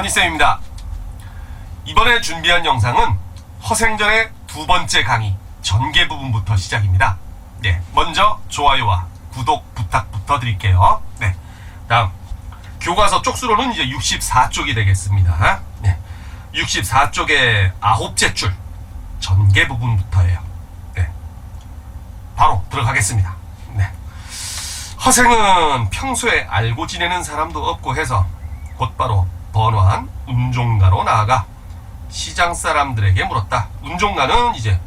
허니쌤입니다. 이번에 준비한 영상은 허생전의 두 번째 강의 전개 부분부터 시작입니다. 네, 먼저 좋아요와 구독 부탁부터 드릴게요. 네, 다음 교과서 쪽수로는 이제 64쪽이 되겠습니다. 네, 64쪽의 9째 줄 전개 부분부터예요. 네, 바로 들어가겠습니다. 네, 허생은 평소에 알고 지내는 사람도 없고 해서 곧바로 번화한 운종가로 나아가 시장 사람들에게 물었다. 운종가는 이제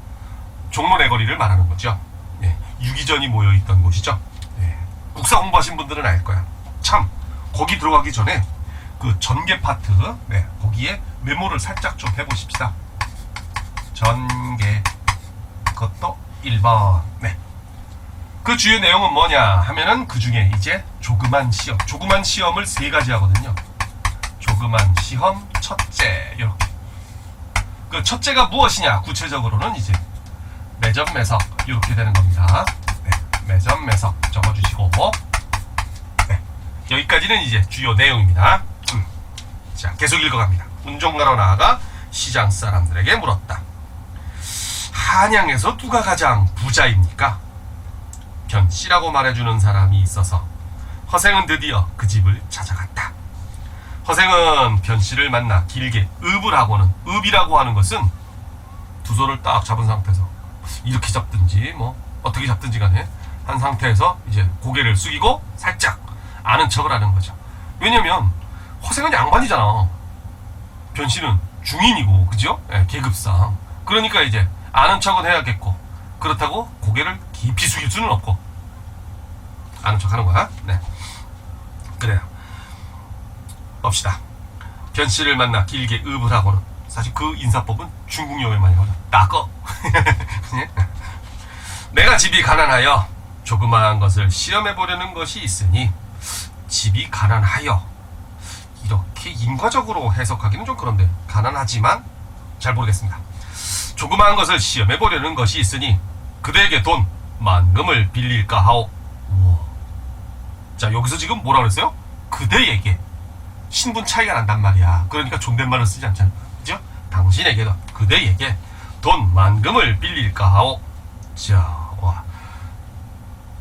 종로내거리를 말하는 거죠. 네, 유기전이 모여있던 곳이죠. 네, 국사 공부하신 분들은 알 거야. 참 거기 들어가기 전에 그 전개 파트, 네, 거기에 메모를 살짝 좀 해보십시다. 전개, 그것도 1번. 네, 그 주요 내용은 뭐냐 하면은 그 중에 이제 조그만 시험을 세 가지 하거든요. 조그만 시험 첫째, 이렇게. 그 첫째가 무엇이냐 구체적으로는 이제 매점 매석 이렇게 되는 겁니다. 네, 매점 매석 적어주시고, 네, 여기까지는 이제 주요 내용입니다. 자, 계속 읽어갑니다. 운종가로 나아가 시장 사람들에게 물었다. 한양에서 누가 가장 부자입니까? 변씨라고 말해주는 사람이 있어서 허생은 드디어 그 집을 찾아갔다. 허생은 변씨를 만나 길게 읍을 하고는, 읍이라고 하는 것은 두 손을 딱 잡은 상태에서 이렇게 잡든지 뭐 어떻게 잡든지 간에 한 상태에서 이제 고개를 숙이고 살짝 아는 척을 하는 거죠. 왜냐면 허생은 양반이잖아. 변씨는 중인이고, 그죠? 네, 계급상. 그러니까 이제 아는 척은 해야겠고, 그렇다고 고개를 깊이 숙일 수는 없고 아는 척 하는 거야. 네, 그래요. 봅시다. 변씨를 만나 길게 읍을 하고는, 사실 그 인사법은 중국용에 많이 나오죠. 나꺼. 내가 집이 가난하여 조그마한 것을 시험해보려는 것이 있으니, 집이 가난하여, 이렇게 인과적으로 해석하기는 좀 그런데, 가난하지만 잘 모르겠습니다. 조그마한 것을 시험해보려는 것이 있으니 그대에게 돈 만금을 빌릴까 하오. 우와. 자, 여기서 지금 뭐라 그랬어요? 그대에게. 신분 차이가 난단 말이야. 그러니까 존댓말을 쓰지 않잖아. 그죠? 당신에게도, 그대에게 돈 만금을 빌릴까 하오. 자, 와.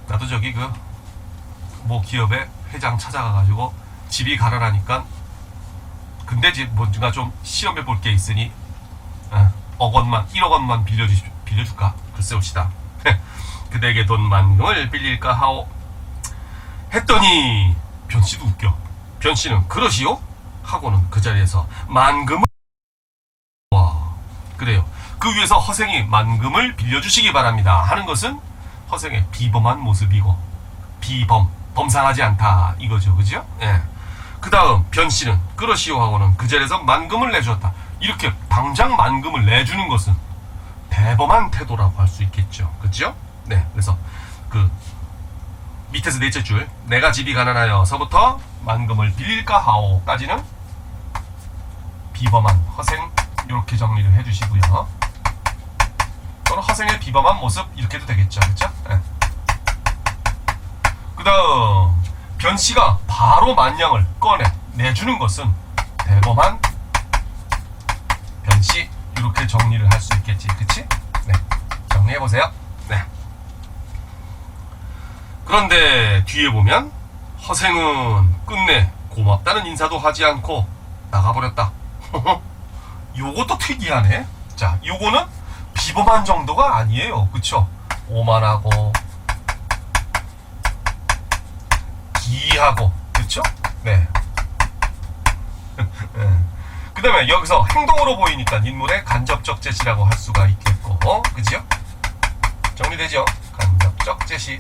나도 저기 뭐 기업의 회장 찾아가가지고 집이 가난하니까, 근데 집 뭔가 좀 시험해 볼 게 있으니 1억 원만 빌려줄까? 글쎄 봅시다. 그대에게 돈 만금을 빌릴까 하오. 했더니 변씨도 웃겨. 변씨는 그러시오? 하고는 그 자리에서 만금을, 와, 그래요. 그 위에서 허생이 만금을 빌려주시기 바랍니다 하는 것은 허생의 비범한 모습이고, 범상하지 않다 이거죠. 그죠? 예. 그 다음 변씨는 그러시오 하고는 그 자리에서 만금을 내주었다. 이렇게 당장 만금을 내주는 것은 대범한 태도라고 할 수 있겠죠. 그죠? 네, 그래서 그 밑에서 넷째 줄, 내가 집이 가난하여서부터 만금을 빌릴까 하오까지는 비범한 허생, 이렇게 정리를 해주시고요. 또는 허생의 비범한 모습 이렇게도 되겠죠. 그렇죠? 네. 그 다음 변씨가 바로 만냥을 꺼내 내주는 것은 대범한 변씨, 이렇게 정리를 할 수 있겠지. 그치? 네, 정리해보세요. 네. 그런데 뒤에 보면 허생은 끝내 고맙다는 인사도 하지 않고 나가버렸다. 요것도 특이하네. 자, 요거는 비범한 정도가 아니에요. 그쵸? 오만하고 기이하고, 그쵸? 네. 그 다음에 여기서 행동으로 보이니까 인물의 간접적 제시라고 할 수가 있겠고, 그죠? 정리되죠? 간접적 제시.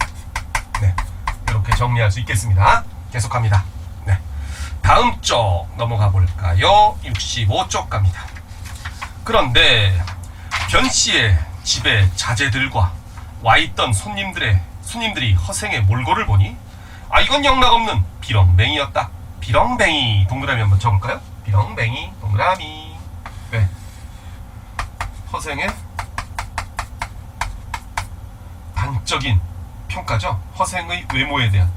네, 이렇게 정리할 수 있겠습니다. 계속합니다. 네, 다음 쪽 넘어가 볼까요? 65쪽 갑니다. 그런데 변씨의 집에 자제들과 와있던 손님들이 허생의 몰골을 보니, 아, 이건 영락없는 비렁뱅이였다. 비렁뱅이 동그라미 한번 쳐볼까요? 비렁뱅이 동그라미. 네, 허생의 단적인 평가죠. 허생의 외모에 대한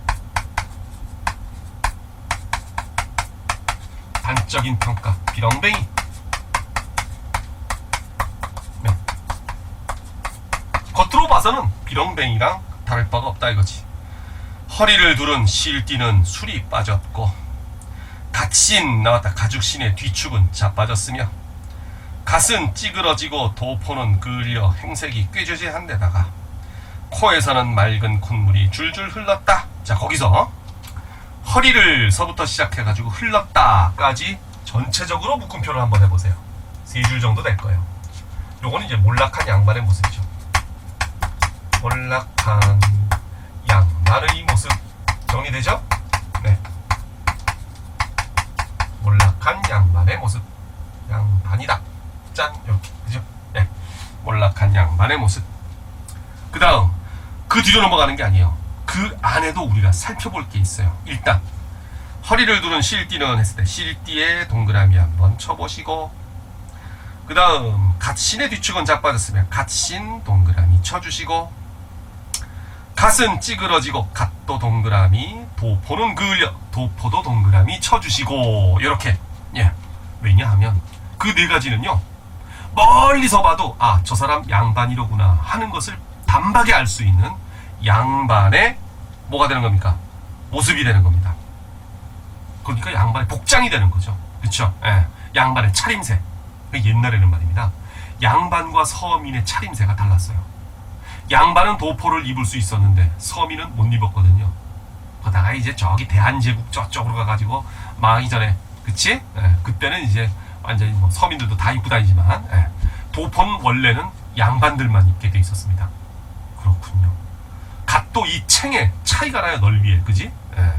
지적인 평가 비렁뱅이. 네. 겉으로 봐서는 비렁뱅이랑 다를 바가 없다 이거지. 허리를 두른 실띠는 술이 빠졌고 갓신 나왔다. 가죽신의 뒤축은 자빠졌으며 갓은 찌그러지고 도포는 그을려 행색이 꾀죄죄한 데다가 코에서는 맑은 콧물이 줄줄 흘렀다. 자, 거기서 허리를 서부터 시작해가지고 흘렀다까지 전체적으로 묶음표를 한번 해보세요. 3줄 정도 될 거예요. 요거는 이제 몰락한 양반의 모습이죠. 몰락한 양반의 모습 정리되죠? 네. 몰락한 양반의 모습. 양반이다. 짠, 이렇게 그죠? 네. 몰락한 양반의 모습. 그 다음 그 뒤로 넘어가는 게 아니에요. 그 안에도 우리가 살펴볼 게 있어요. 일단 허리를 두른 실띠는 했을 때 실띠에 동그라미 한번 쳐보시고, 그 다음 갓신의 뒤축은 자빠졌으면 갓신 동그라미 쳐주시고, 갓은 찌그러지고 갓도 동그라미, 도포는 그을려 도포도 동그라미 쳐주시고, 이렇게. 예. 왜냐하면 그 네 가지는요 멀리서 봐도 아, 저 사람 양반이로구나 하는 것을 단박에 알 수 있는 양반의 뭐가 되는 겁니까? 모습이 되는 겁니다. 그러니까 양반의 복장이 되는 거죠. 그렇죠? 예. 양반의 차림새. 옛날에는 말입니다. 양반과 서민의 차림새가 달랐어요. 양반은 도포를 입을 수 있었는데 서민은 못 입었거든요. 그러다가 이제 저기 대한제국 저쪽으로 가가지고 망하기 전에, 그치? 예. 그때는 이제 완전히 뭐 서민들도 다 입고 다니지만, 예. 도포는 원래는 양반들만 입게 돼 있었습니다. 그렇군요. 갓도 이 챙에 차이가 나요. 넓이에. 그지? 예.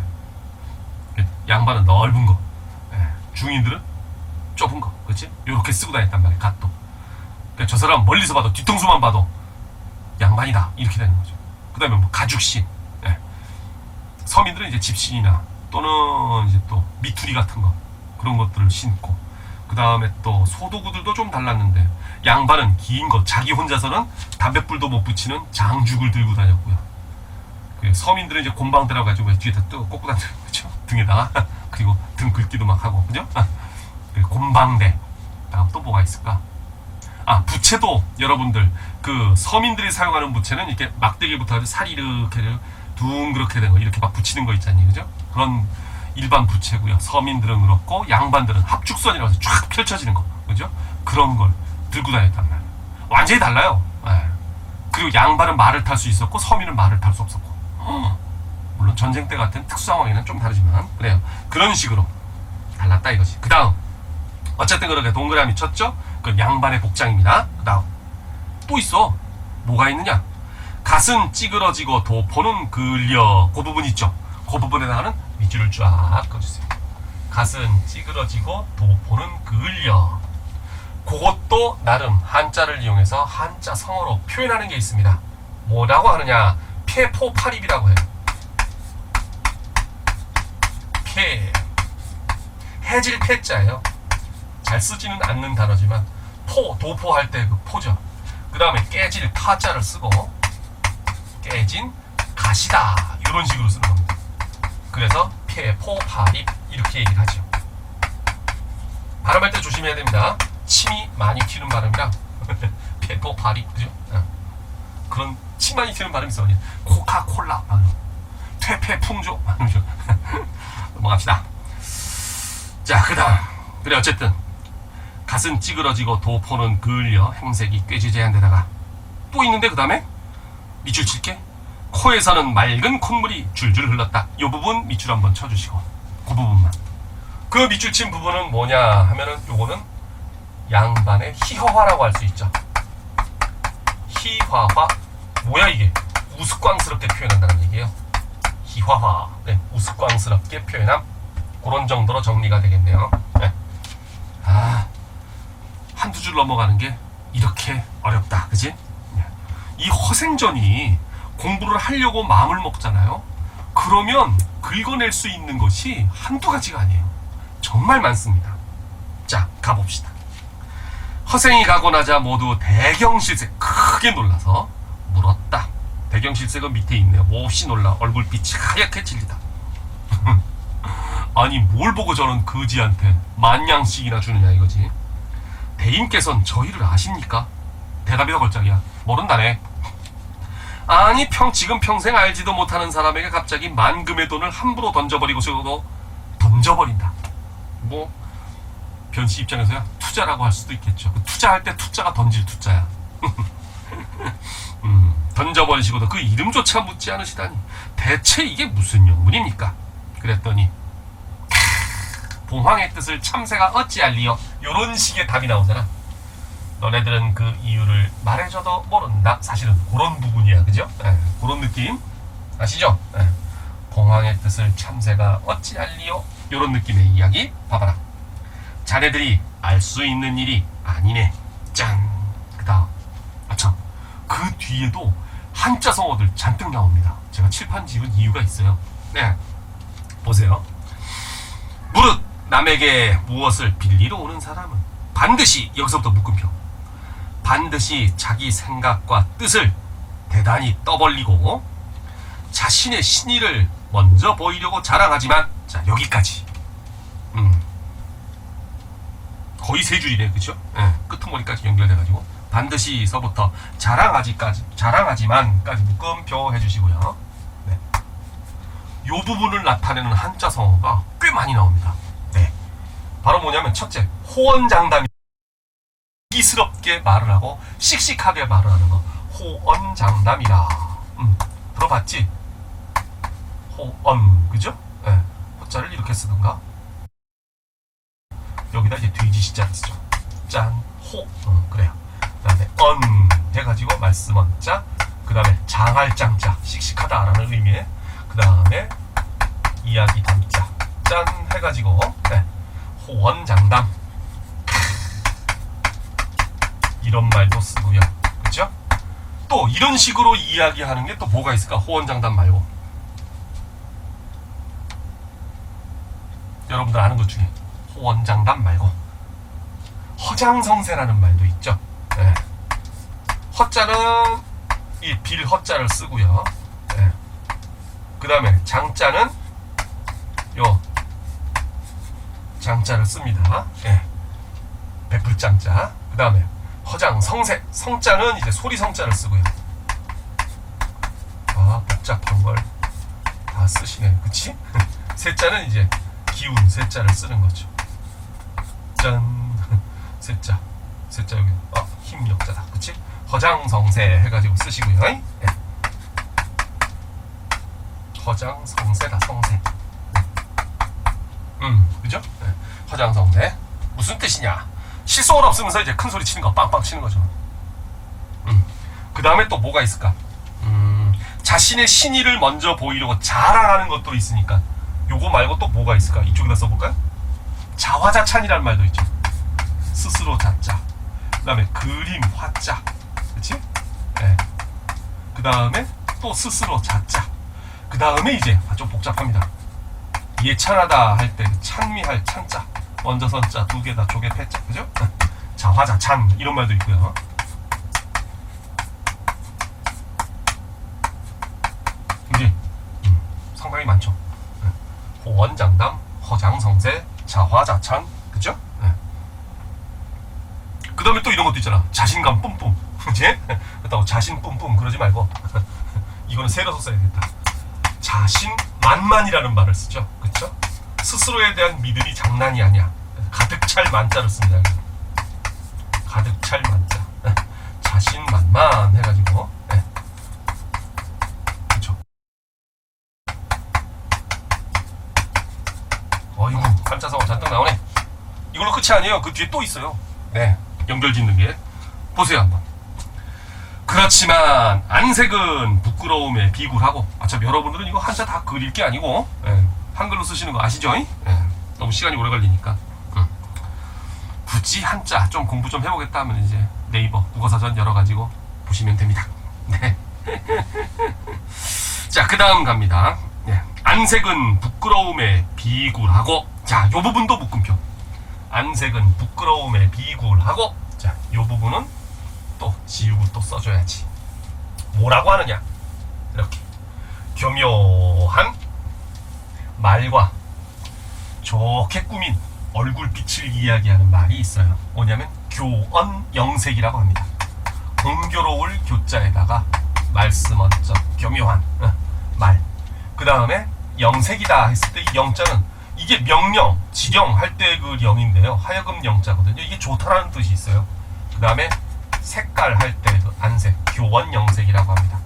양반은 넓은 거, 예. 중인들은 좁은 거. 그치? 요렇게 쓰고 다녔단 말이에요. 갓도. 그러니까 저 사람 멀리서 봐도 뒤통수만 봐도 양반이다 이렇게 되는 거죠. 그 다음에 뭐 가죽신. 예. 서민들은 이제 집신이나 또는 이제 또 미투리 같은 거, 그런 것들을 신고, 그 다음에 또 소도구들도 좀 달랐는데 양반은 긴 거, 자기 혼자서는 담뱃불도 못 붙이는 장죽을 들고 다녔고요. 그 서민들은 이제 곰방 들어가지고 뒤에다 또 꽂고 다니는 거죠. 등에다가. 그리고 등 긁기도 막 하고, 그죠? 곰방대. 다음 또 뭐가 있을까? 아, 부채도 여러분들 그 서민들이 사용하는 부채는 이렇게 막대기부터 아주 살이 이렇게 둥그렇게 된 거 이렇게 막 붙이는 거 있잖아요. 그죠? 그런 일반 부채고요. 서민들은 그렇고 양반들은 합죽선이라서 쫙 펼쳐지는 거. 그죠? 그런 걸 들고 다녔단 말이에요. 완전히 달라요. 예. 그리고 양반은 말을 탈 수 있었고 서민은 말을 탈 수 없었고. 물론 전쟁 때 같은 특수 상황에는 좀 다르지만 그래요. 그런 식으로 달랐다 이거지. 그 다음 어쨌든 그렇게 동그라미 쳤죠? 그건 양반의 복장입니다. 그 다음 또 있어. 뭐가 있느냐? 갓은 찌그러지고 도포는 그을려. 그 부분 있죠? 그 부분에다가는 밑줄을 쫙 그어주세요. 갓은 찌그러지고 도포는 그을려. 그것도 나름 한자를 이용해서 한자 성어로 표현하는 게 있습니다. 뭐라고 하느냐? 폐포팔입이라고 해요. 폐. 해질 폐자예요. 잘 쓰지는 않는 단어지만 포, 도포할 때 그 포죠. 그 다음에 깨질 파자를 쓰고 깨진 가시다 이런 식으로 쓰는 겁니다. 그래서 폐포팔입 이렇게 얘기를 하죠. 발음할 때 조심해야 됩니다. 침이 많이 튀는 발음이랑 폐포팔입, 그죠? 그런 침 많이 튀는 발음이 있어. 코카콜라, 퇴폐풍조. 넘어갑시다. 자, 그 다음. 그래, 어쨌든 갓은 찌그러지고 도포는 그을려 행색이 꾀지제한 데다가 또 있는데, 그 다음에 밑줄 칠게. 코에서는 맑은 콧물이 줄줄 흘렀다. 이 부분 밑줄 한번 쳐주시고, 그 부분만. 그 밑줄 친 부분은 뭐냐 하면은 요거는 양반의 희화화라고 할 수 있죠. 희화화. 뭐야 이게? 우스꽝스럽게 표현한다는 얘기예요. 희화화. 네, 우스꽝스럽게 표현함. 그런 정도로 정리가 되겠네요. 네. 아, 한두 줄 넘어가는 게 이렇게 어렵다. 그지? 네. 이 허생전이 공부를 하려고 마음을 먹잖아요. 그러면 긁어낼 수 있는 것이 한두 가지가 아니에요. 정말 많습니다. 자, 가봅시다. 허생이 가고 나자 모두 대경실색 크게 놀라서 물었다. 대경실색은 밑에 있네요. 몹시 놀라 얼굴빛이 하얗게 질리다. 아니 뭘 보고 저는 거지한테 만냥씩이나 주느냐 이거지. 대인께선 저희를 아십니까? 대답이다 걸작이야. 모른다네. 아니 지금 평생 알지도 못하는 사람에게 갑자기 만금의 돈을 함부로 던져버리고 싶어도 던져버린다. 뭐 변씨 입장에서야 투자라고 할 수도 있겠죠. 그 투자할 때 투자가 던질 투자야. 던져버리시고도 그 이름조차 묻지 않으시다니 대체 이게 무슨 영문입니까? 그랬더니 봉황의 뜻을 참새가 어찌 알리요? 요런 식의 답이 나오잖아. 너네들은 그 이유를 말해줘도 모른다. 사실은 그런 부분이야, 그죠? 그런 느낌 아시죠? 봉황의 뜻을 참새가 어찌 알리요? 요런 느낌의 이야기 봐봐라. 자네들이 알 수 있는 일이 아니네. 짠. 그다음 아참 그 뒤에도 한자 성어들 잔뜩 나옵니다. 제가 칠판 지은 이유가 있어요. 네, 보세요. 무릇 남에게 무엇을 빌리러 오는 사람은 반드시, 여기서부터 묶음표, 반드시 자기 생각과 뜻을 대단히 떠벌리고 자신의 신의를 먼저 보이려고 자랑하지만, 자 여기까지 거의 세 줄이네, 그쵸? 끄트머리까지 연결돼가지고 반드시서부터 자랑하지만까지 묶음표 해주시고요. 네. 요 부분을 나타내는 한자 성어가 꽤 많이 나옵니다. 네. 바로 뭐냐면 첫째, 호언장담이 기스럽게 말을 하고 씩씩하게 말을 하는 거, 호언장담이라. 들어봤지? 호언, 그죠? 네. 호자를 이렇게 쓰든가, 여기다 이제 돼지 시자를 쓰죠. 짠, 호, 그래요. 그 다음에 언 해가지고 말씀언 자, 그 다음에 장할 장자, 씩씩하다라는 의미에, 그 다음에 이야기 담자, 짠 해가지고, 네. 호언장담, 이런 말도 쓰고요. 그죠? 또 이런 식으로 이야기하는 게 또 뭐가 있을까? 호언장담 말고 여러분들 아는 것 중에 호언장담 말고 허장성세라는 말도 있죠. 네. 허자는 이 빌허자를 쓰고요. 네. 그 다음에 장자는 요 장자를 씁니다. 네. 베풀장자. 그 다음에 허장성세, 성자는 이제 소리성자를 쓰고요. 아, 복잡한 걸 다 쓰시네요. 그치? 세자는 이제 기운 세자를 쓰는 거죠. 짠. 세자 여기 힘역자다. 그치? 허장성세 해가지고 쓰시고요. 네. 허장성세다. 성세. 그죠? 네. 허장성세 무슨 뜻이냐? 실속은 없으면서 이제 큰 소리 치는 거, 빵빵 치는 거죠. 그 다음에 또 뭐가 있을까? 자신의 신의를 먼저 보이려고 자랑하는 것도 있으니까 요거 말고 또 뭐가 있을까? 이쪽에다 써볼까요? 자화자찬이라는 말도 있죠. 스스로 자자, 그 다음에 그림 화자, 그치? 네. 그 다음에 또 스스로 자자, 그 다음에 이제 좀 복잡합니다. 예찬하다 할 때 찬미할 찬자, 먼저 선자, 두 개 다 조개 패자, 그죠? 자화자찬 이런 말도 있고요. 이제 상당히 많죠. 호언장담, 허장성세, 자화자찬, 그죠? 그 다음에 또 이런 것도 있잖아. 자신감 뿜뿜, 그치? 그렇다고 자신 뿜뿜 그러지 말고 이거는 세려서 써야겠다. 자신만만이라는 말을 쓰죠. 그쵸? 스스로에 대한 믿음이 장난이 아니야. 가득 찰 만자를 씁니다. 가득 찰 만자. 자신만만 해가지고, 네. 그쵸? 어이구, 한자성어 잔뜩 나오네. 이걸로 끝이 아니에요. 그 뒤에 또 있어요. 네, 연결 짓는 게. 보세요 한번. 그렇지만 안색은 부끄러움에 비굴하고, 참 여러분들은 이거 한자 다 그릴 게 아니고, 한글로 쓰시는 거 아시죠? 너무 시간이 오래 걸리니까. 굳이 한자 좀 공부 좀 해보겠다 하면 이제 네이버 국어사전 열어가지고 보시면 됩니다. 네. 자, 그 다음 갑니다. 네. 안색은 부끄러움에 비굴하고, 자, 요 부분도 묶음표. 안색은 부끄러움에 비굴하고, 자, 요 부분은 또 지우고 또 써줘야지. 뭐라고 하느냐? 이렇게 교묘한 말과 좋게 꾸민 얼굴빛을 이야기하는 말이 있어요. 뭐냐면 교언영색이라고 합니다. 공교로울 교자에다가 말씀 어쩌 교묘한 말. 그 다음에 영색이다 했을 때 이 영자는 이게 명령, 지령 할 때 그 영인데요. 하여금 영자거든요. 이게 좋다라는 뜻이 있어요. 그 다음에 색깔 할 때 그 안색, 교원영색이라고 합니다.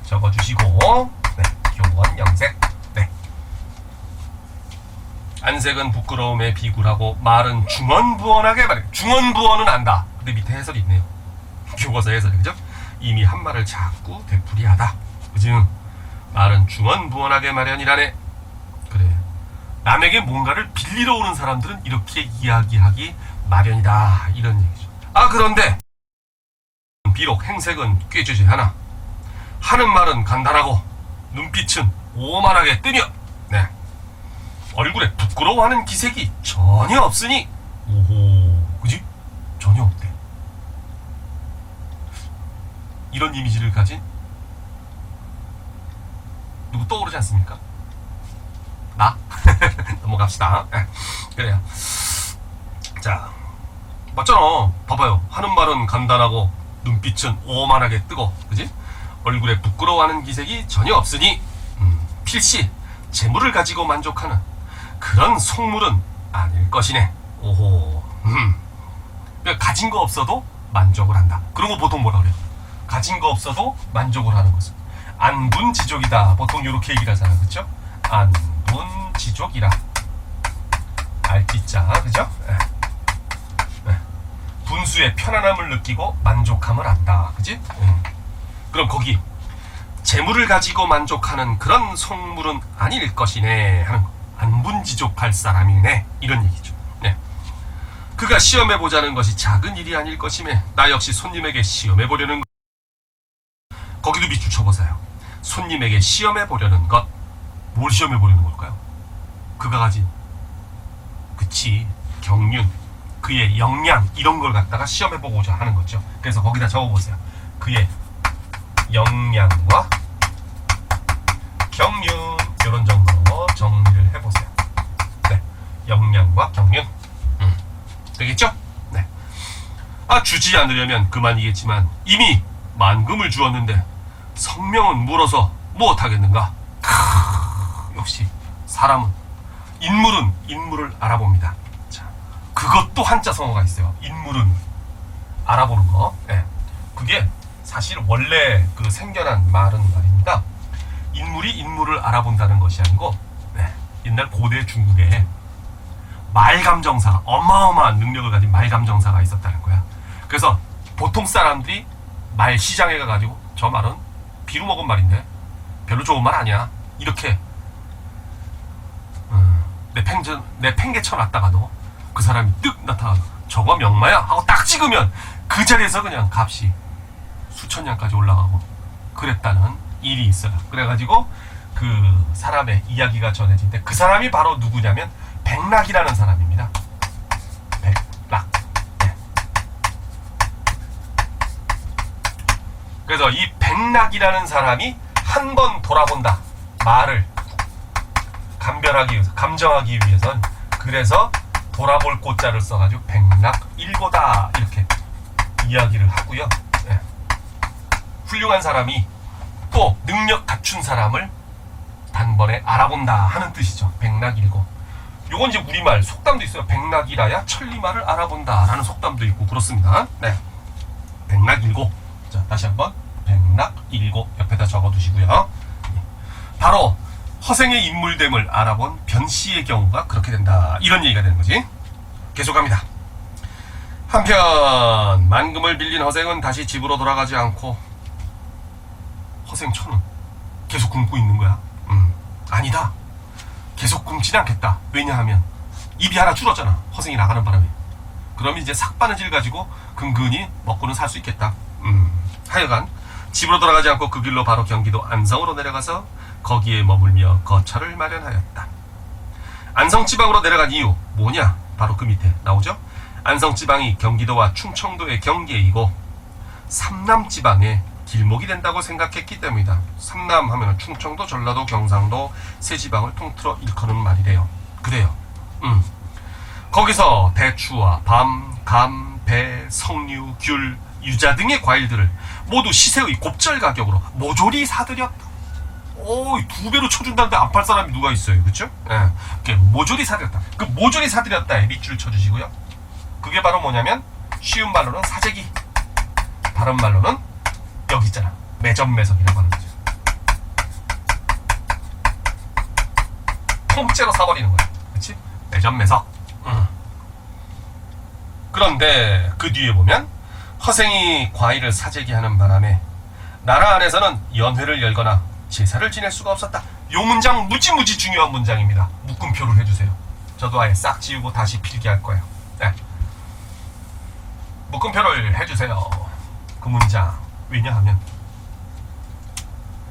적어주시고, 네, 교원영색. 네. 안색은 부끄러움의 비굴하고 말은 중언부언하게 말해. 중언부언은 안다. 근데 밑에 해설이 있네요. 교과서 해설이, 그죠? 이미 한 말을 자꾸 되풀이하다. 그지? 말은 중언부언하게 마련이라네. 그래. 남에게 뭔가를 빌리러 오는 사람들은 이렇게 이야기하기 마련이다. 이런 얘기죠. 아, 그런데 비록 행색은 꾀지지 않아. 하는 말은 간단하고 눈빛은 오만하게 뜨며, 네, 얼굴에 부끄러워하는 기색이 전혀 없으니, 오호, 그지? 전혀 없대. 이런 이미지를 가진 누구 떠오르지 않습니까? 나? 넘어갑시다. 그래요. 자, 맞잖아. 봐봐요. 하는 말은 간단하고 눈빛은 오만하게 뜨거, 그지? 얼굴에 부끄러워하는 기색이 전혀 없으니 필시 재물을 가지고 만족하는 그런 속물은 아닐 것이네. 오호. 그러니까 가진 거 없어도 만족을 한다. 그런 거 보통 뭐라 그래요? 가진 거 없어도 만족을 하는 것은 안분지족이다. 보통 이렇게 얘기를 하잖아요. 그렇죠? 안분지족이라. 알기자, 그죠? 분수의 편안함을 느끼고 만족함을 한다. 그지? 그럼 거기 재물을 가지고 만족하는 그런 속물은 아닐 것이네 하는 거. 안분지족할 사람이네. 이런 얘기죠. 네. 그가 시험해보자는 것이 작은 일이 아닐 것이며 나 역시 손님에게 시험해보려는 것. 거기도 밑줄 쳐보세요. 손님에게 시험해보려는 것. 뭘 시험해보려는 걸까요? 그가 가진, 그치, 경륜, 그의 역량, 이런 걸 갖다가 시험해보고자 하는 거죠. 그래서 거기다 적어보세요. 그의 역량과 경륜, 이런 정도로 정리를 해보세요. 네, 역량과 경륜. 되겠죠? 네. 아, 주지 않으려면 그만이겠지만 이미 만금을 주었는데 성명은 물어서 무엇하겠는가? 역시 사람은, 인물은 인물을 알아봅니다. 자, 그것도 한자 성어가 있어요. 인물은 알아보는 거. 네. 그게 사실 원래 그 생겨난 말은 말입니다. 인물이 인물을 알아본다는 것이 아니고, 네, 옛날 고대 중국에 말감정사, 어마어마한 능력을 가진 말감정사가 있었다는 거야. 그래서 보통 사람들이 말 시장에 가가지고 저 말은 비루 먹은 말인데 별로 좋은 말 아니야, 이렇게 내팽개 쳐놨다가도 그 사람이 뜩 나타나서 저거 명마야 하고 딱 찍으면 그 자리에서 그냥 값이 수천냥까지 올라가고 그랬다는 일이 있어요. 그래가지고 그 사람의 이야기가 전해진데 그 사람이 바로 누구냐면 백락이라는 사람입니다. 백락. 네. 그래서 이 백락이라는 사람이 한 번 돌아본다. 말을 감별하기 위해서, 감정하기 위해선, 그래서 돌아볼 꽃자를 써가지고 백락일고다 이렇게 이야기를 하고요. 네. 훌륭한 사람이 또 능력 갖춘 사람을 단번에 알아본다 하는 뜻이죠. 백락일고. 요건 이제 우리말 속담도 있어요. 백락이라야 천리말을 알아본다 라는 속담도 있고 그렇습니다. 네. 백락일고. 자, 다시 한번 백락일고 옆에다 적어두시고요. 바로 허생의 인물됨을 알아본 변씨의 경우가 그렇게 된다, 이런 얘기가 되는 거지. 계속합니다. 한편 만금을 빌린 허생은 다시 집으로 돌아가지 않고 허생처는 계속 굶고 있는 거야. 아니다, 계속 굶지는 않겠다. 왜냐하면 입이 하나 줄었잖아, 허생이 나가는 바람에. 그럼 이제 삭바느질 가지고 근근히 먹고는 살 수 있겠다. 하여간 집으로 돌아가지 않고 그 길로 바로 경기도 안성으로 내려가서 거기에 머물며 거처를 마련하였다. 안성지방으로 내려간 이유 뭐냐? 바로 그 밑에 나오죠? 안성지방이 경기도와 충청도의 경계이고 삼남지방의 길목이 된다고 생각했기 때문이다. 삼남 하면 충청도, 전라도, 경상도 세 지방을 통틀어 일컫는 말이래요. 그래요. 거기서 대추와 밤, 감, 배, 석류, 귤, 유자 등의 과일들을 모두 시세의 곱절 가격으로 모조리 사들였다. 오, 2배로 쳐준다는데 안 팔 사람이 누가 있어요, 그렇죠? 예, 모조리 사들였다. 그 모조리 사들였다에 밑줄 쳐주시고요. 그게 바로 뭐냐면 쉬운 말로는 사재기, 다른 말로는 여기 있잖아, 매점매석이라고 하는 거죠. 통째로 사버리는 거야, 그렇지? 매점매석. 그런데 그 뒤에 보면 허생이 과일을 사재기하는 바람에 나라 안에서는 연회를 열거나 제사를 지낼 수가 없었다. 요 문장 무지무지 중요한 문장입니다. 묶음표를 해주세요. 저도 아예 싹 지우고 다시 필기할 거예요. 네. 묶음표를 해주세요. 그 문장. 왜냐하면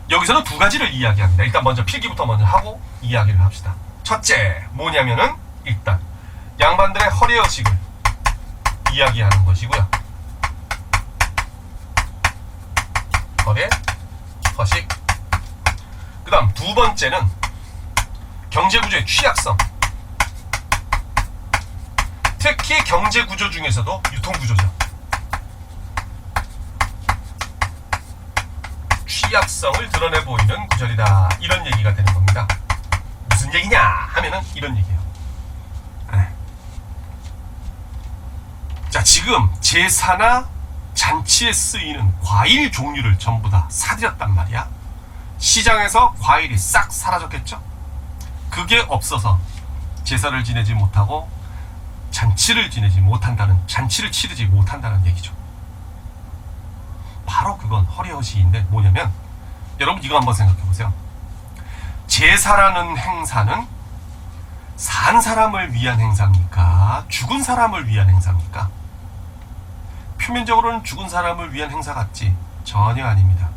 여기서는 두 가지를 이야기합니다. 일단 먼저 필기부터 먼저 하고 이야기를 합시다. 첫째 뭐냐면은 일단 양반들의 허례허식을 이야기하는 것이고요. 허례, 허식. 그 다음 두 번째는 경제구조의 취약성. 특히 경제구조 중에서도 유통구조죠. 취약성을 드러내 보이는 구절이다. 이런 얘기가 되는 겁니다. 무슨 얘기냐 하면은 이런 얘기예요. 네. 자, 지금 제사나 잔치에 쓰이는 과일 종류를 전부 다 사들였단 말이야. 시장에서 과일이 싹 사라졌겠죠? 그게 없어서 제사를 지내지 못하고 잔치를 지내지 못한다는, 잔치를 치르지 못한다는 얘기죠. 바로 그건 허례허식인데 뭐냐면 여러분 이거 한번 생각해 보세요. 제사라는 행사는 산 사람을 위한 행사입니까? 죽은 사람을 위한 행사입니까? 표면적으로는 죽은 사람을 위한 행사 같지? 전혀 아닙니다.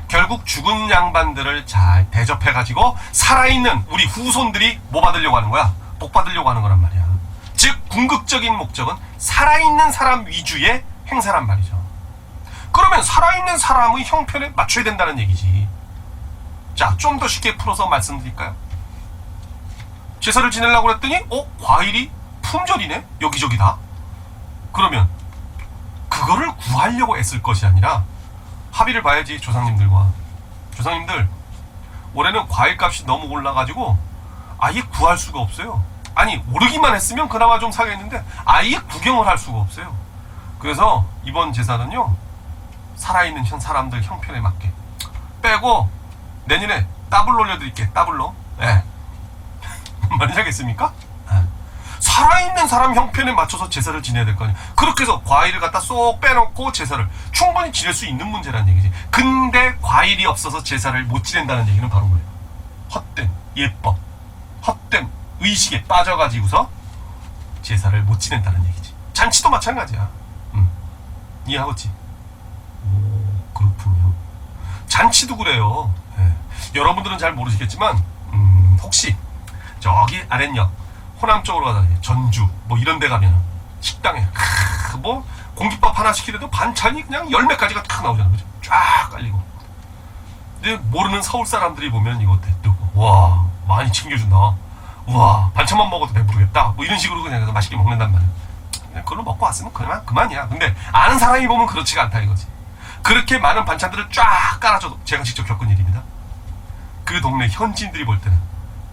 결국 죽은 양반들을 잘 대접해가지고 살아있는 우리 후손들이 뭐 받으려고 하는 거야? 복 받으려고 하는 거란 말이야. 즉 궁극적인 목적은 살아있는 사람 위주의 행사란 말이죠. 그러면 살아있는 사람의 형편에 맞춰야 된다는 얘기지. 자, 좀 더 쉽게 풀어서 말씀드릴까요? 제사를 지내려고 그랬더니 과일이 품절이네? 여기저기 다. 그러면 그거를 구하려고 애쓸 것이 아니라 합의를 봐야지. 조상님들과 조상님들, 올해는 과일값이 너무 올라가지고 아예 구할 수가 없어요. 아니 오르기만 했으면 그나마 좀 사겠는데 아예 구경을 할 수가 없어요. 그래서 이번 제사는요, 살아있는 사람들 형편에 맞게 빼고 내년에 더블로 올려드릴게. 더블로. 네. 뭔 말인지 알겠습니까? 네. 살아있는 사람 형편에 맞춰서 제사를 지내야 될 거 아니에요. 그렇게 해서 과일을 갖다 쏙 빼놓고 제사를 충분히 지낼 수 있는 문제란 얘기지. 근데 과일이 없어서 제사를 못 지낸다는 얘기는 바로 뭐예요? 헛된 예법, 헛된 의식에 빠져가지고서 제사를 못 지낸다는 얘기지. 잔치도 마찬가지야. 이해하겠지? 오, 그렇군요. 잔치도 그래요. 네. 여러분들은 잘 모르시겠지만 혹시 저기 아랫역 호남 쪽으로 가다 전주 뭐 이런 데 가면 식당에 뭐 공깃밥 하나 시키려도 반찬이 그냥 10몇 가지가 탁 나오잖아요. 그죠? 쫙 깔리고. 근데 모르는 서울 사람들이 보면 이거 대뜨고 와 많이 챙겨준다. 와 반찬만 먹어도 배부르겠다. 뭐 이런 식으로 그냥 맛있게 먹는단 말이야. 그걸 먹고 왔으면 그만이야. 근데 아는 사람이 보면 그렇지가 않다 이거지. 그렇게 많은 반찬들을 쫙 깔아줘도, 제가 직접 겪은 일입니다. 그 동네 현지인들이 볼 때는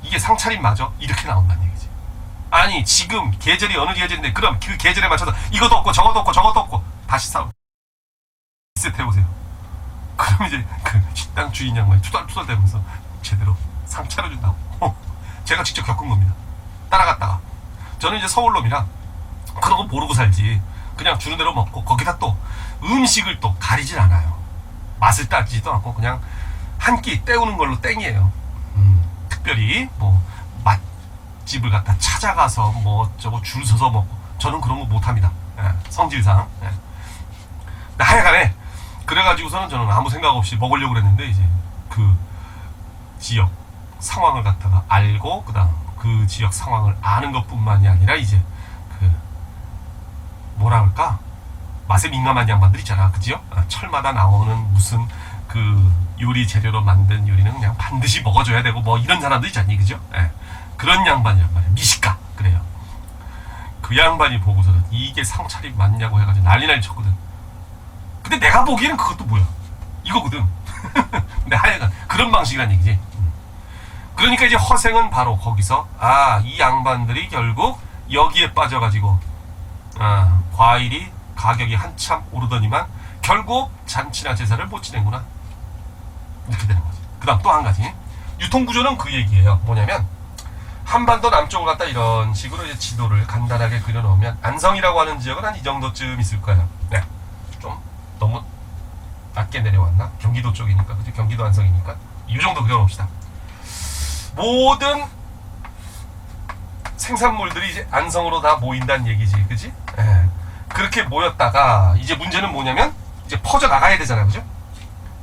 이게 상차림 맞아? 이렇게 나온다는 얘기지. 아니 지금 계절이 어느 계절인데 그럼 그 계절에 맞춰서 이것도 없고 저것도 없고 저것도 없고 다시 싸우 리셋 해보세요. 그럼 이제 그 식당 주인 양반이 투덜투덜대면서 제대로 상 차려준다고. 제가 직접 겪은 겁니다. 따라갔다가 저는 이제 서울놈이라 그런 거 모르고 살지. 그냥 주는 대로 먹고 거기다 또 음식을 또 가리질 않아요. 맛을 따지지도 않고 그냥 한 끼 때우는 걸로 땡이에요. 특별히 뭐 맛집을 갖다 찾아가서 뭐 저거 줄 서서 먹고 저는 그런 거 못합니다. 예, 성질상. 예. 하여간에 그래가지고서는 저는 아무 생각 없이 먹으려고 그랬는데 이제 그 지역 상황을 갖다가 알고 그다음 그 지역 상황을 아는 것뿐만이 아니라 이제 그 뭐라 할까 맛에 민감한 양반들 있잖아. 그지요? 철마다 나오는 무슨 그 요리 재료로 만든 요리는 그냥 반드시 먹어줘야 되고 뭐 이런 사람들 있잖니. 그죠? 예. 그런 양반이란 말이야. 미식가. 그래요. 그 양반이 보고서는 이게 상차림 맞냐고 해가지고 난리 쳤거든. 근데 내가 보기에는 그것도 뭐야? 이거거든. 근데 하여간 그런 방식이란 얘기지. 그러니까 이제 허생은 바로 거기서 이 양반들이 결국 여기에 빠져가지고 과일이 가격이 한참 오르더니만 결국 잔치나 제사를 못 지낸구나. 이렇게 되는 거지. 그 다음 또 한 가지. 유통구조는 그 얘기예요. 뭐냐면 한반도 남쪽을 갖다 이런 식으로 이제 지도를 간단하게 그려놓으면 안성이라고 하는 지역은 한 이 정도쯤 있을 거예요. 네. 좀 너무 낮게 내려왔나? 경기도 쪽이니까. 그죠? 경기도 안성이니까. 이 정도 그려놓읍시다. 모든 생산물들이 이제 안성으로 다 모인다는 얘기지. 그지? 네. 그렇게 모였다가 이제 문제는 뭐냐면 이제 퍼져 나가야 되잖아요. 그죠?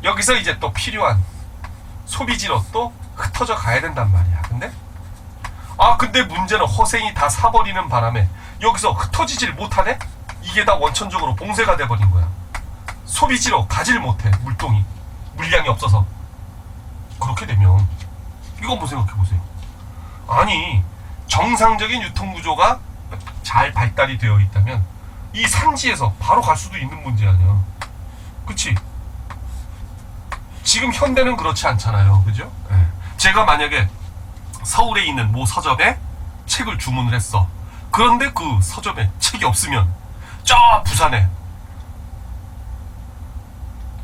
여기서 이제 또 필요한 소비지로 또 흩어져 가야 된단 말이야. 근데 문제는 허생이 다 사버리는 바람에 여기서 흩어지질 못하네? 이게 다 원천적으로 봉쇄가 돼버린 거야. 소비지로 가지를 못해. 물동이. 물량이 없어서. 그렇게 되면 이거 한번 생각해보세요. 아니 정상적인 유통구조가 잘 발달이 되어 있다면 이 산지에서 바로 갈 수도 있는 문제 아니야. 그치? 지금 현대는 그렇지 않잖아요. 그죠? 네. 제가 만약에 서울에 있는 모 서점에 책을 주문을 했어. 그런데 그 서점에 책이 없으면 저 부산에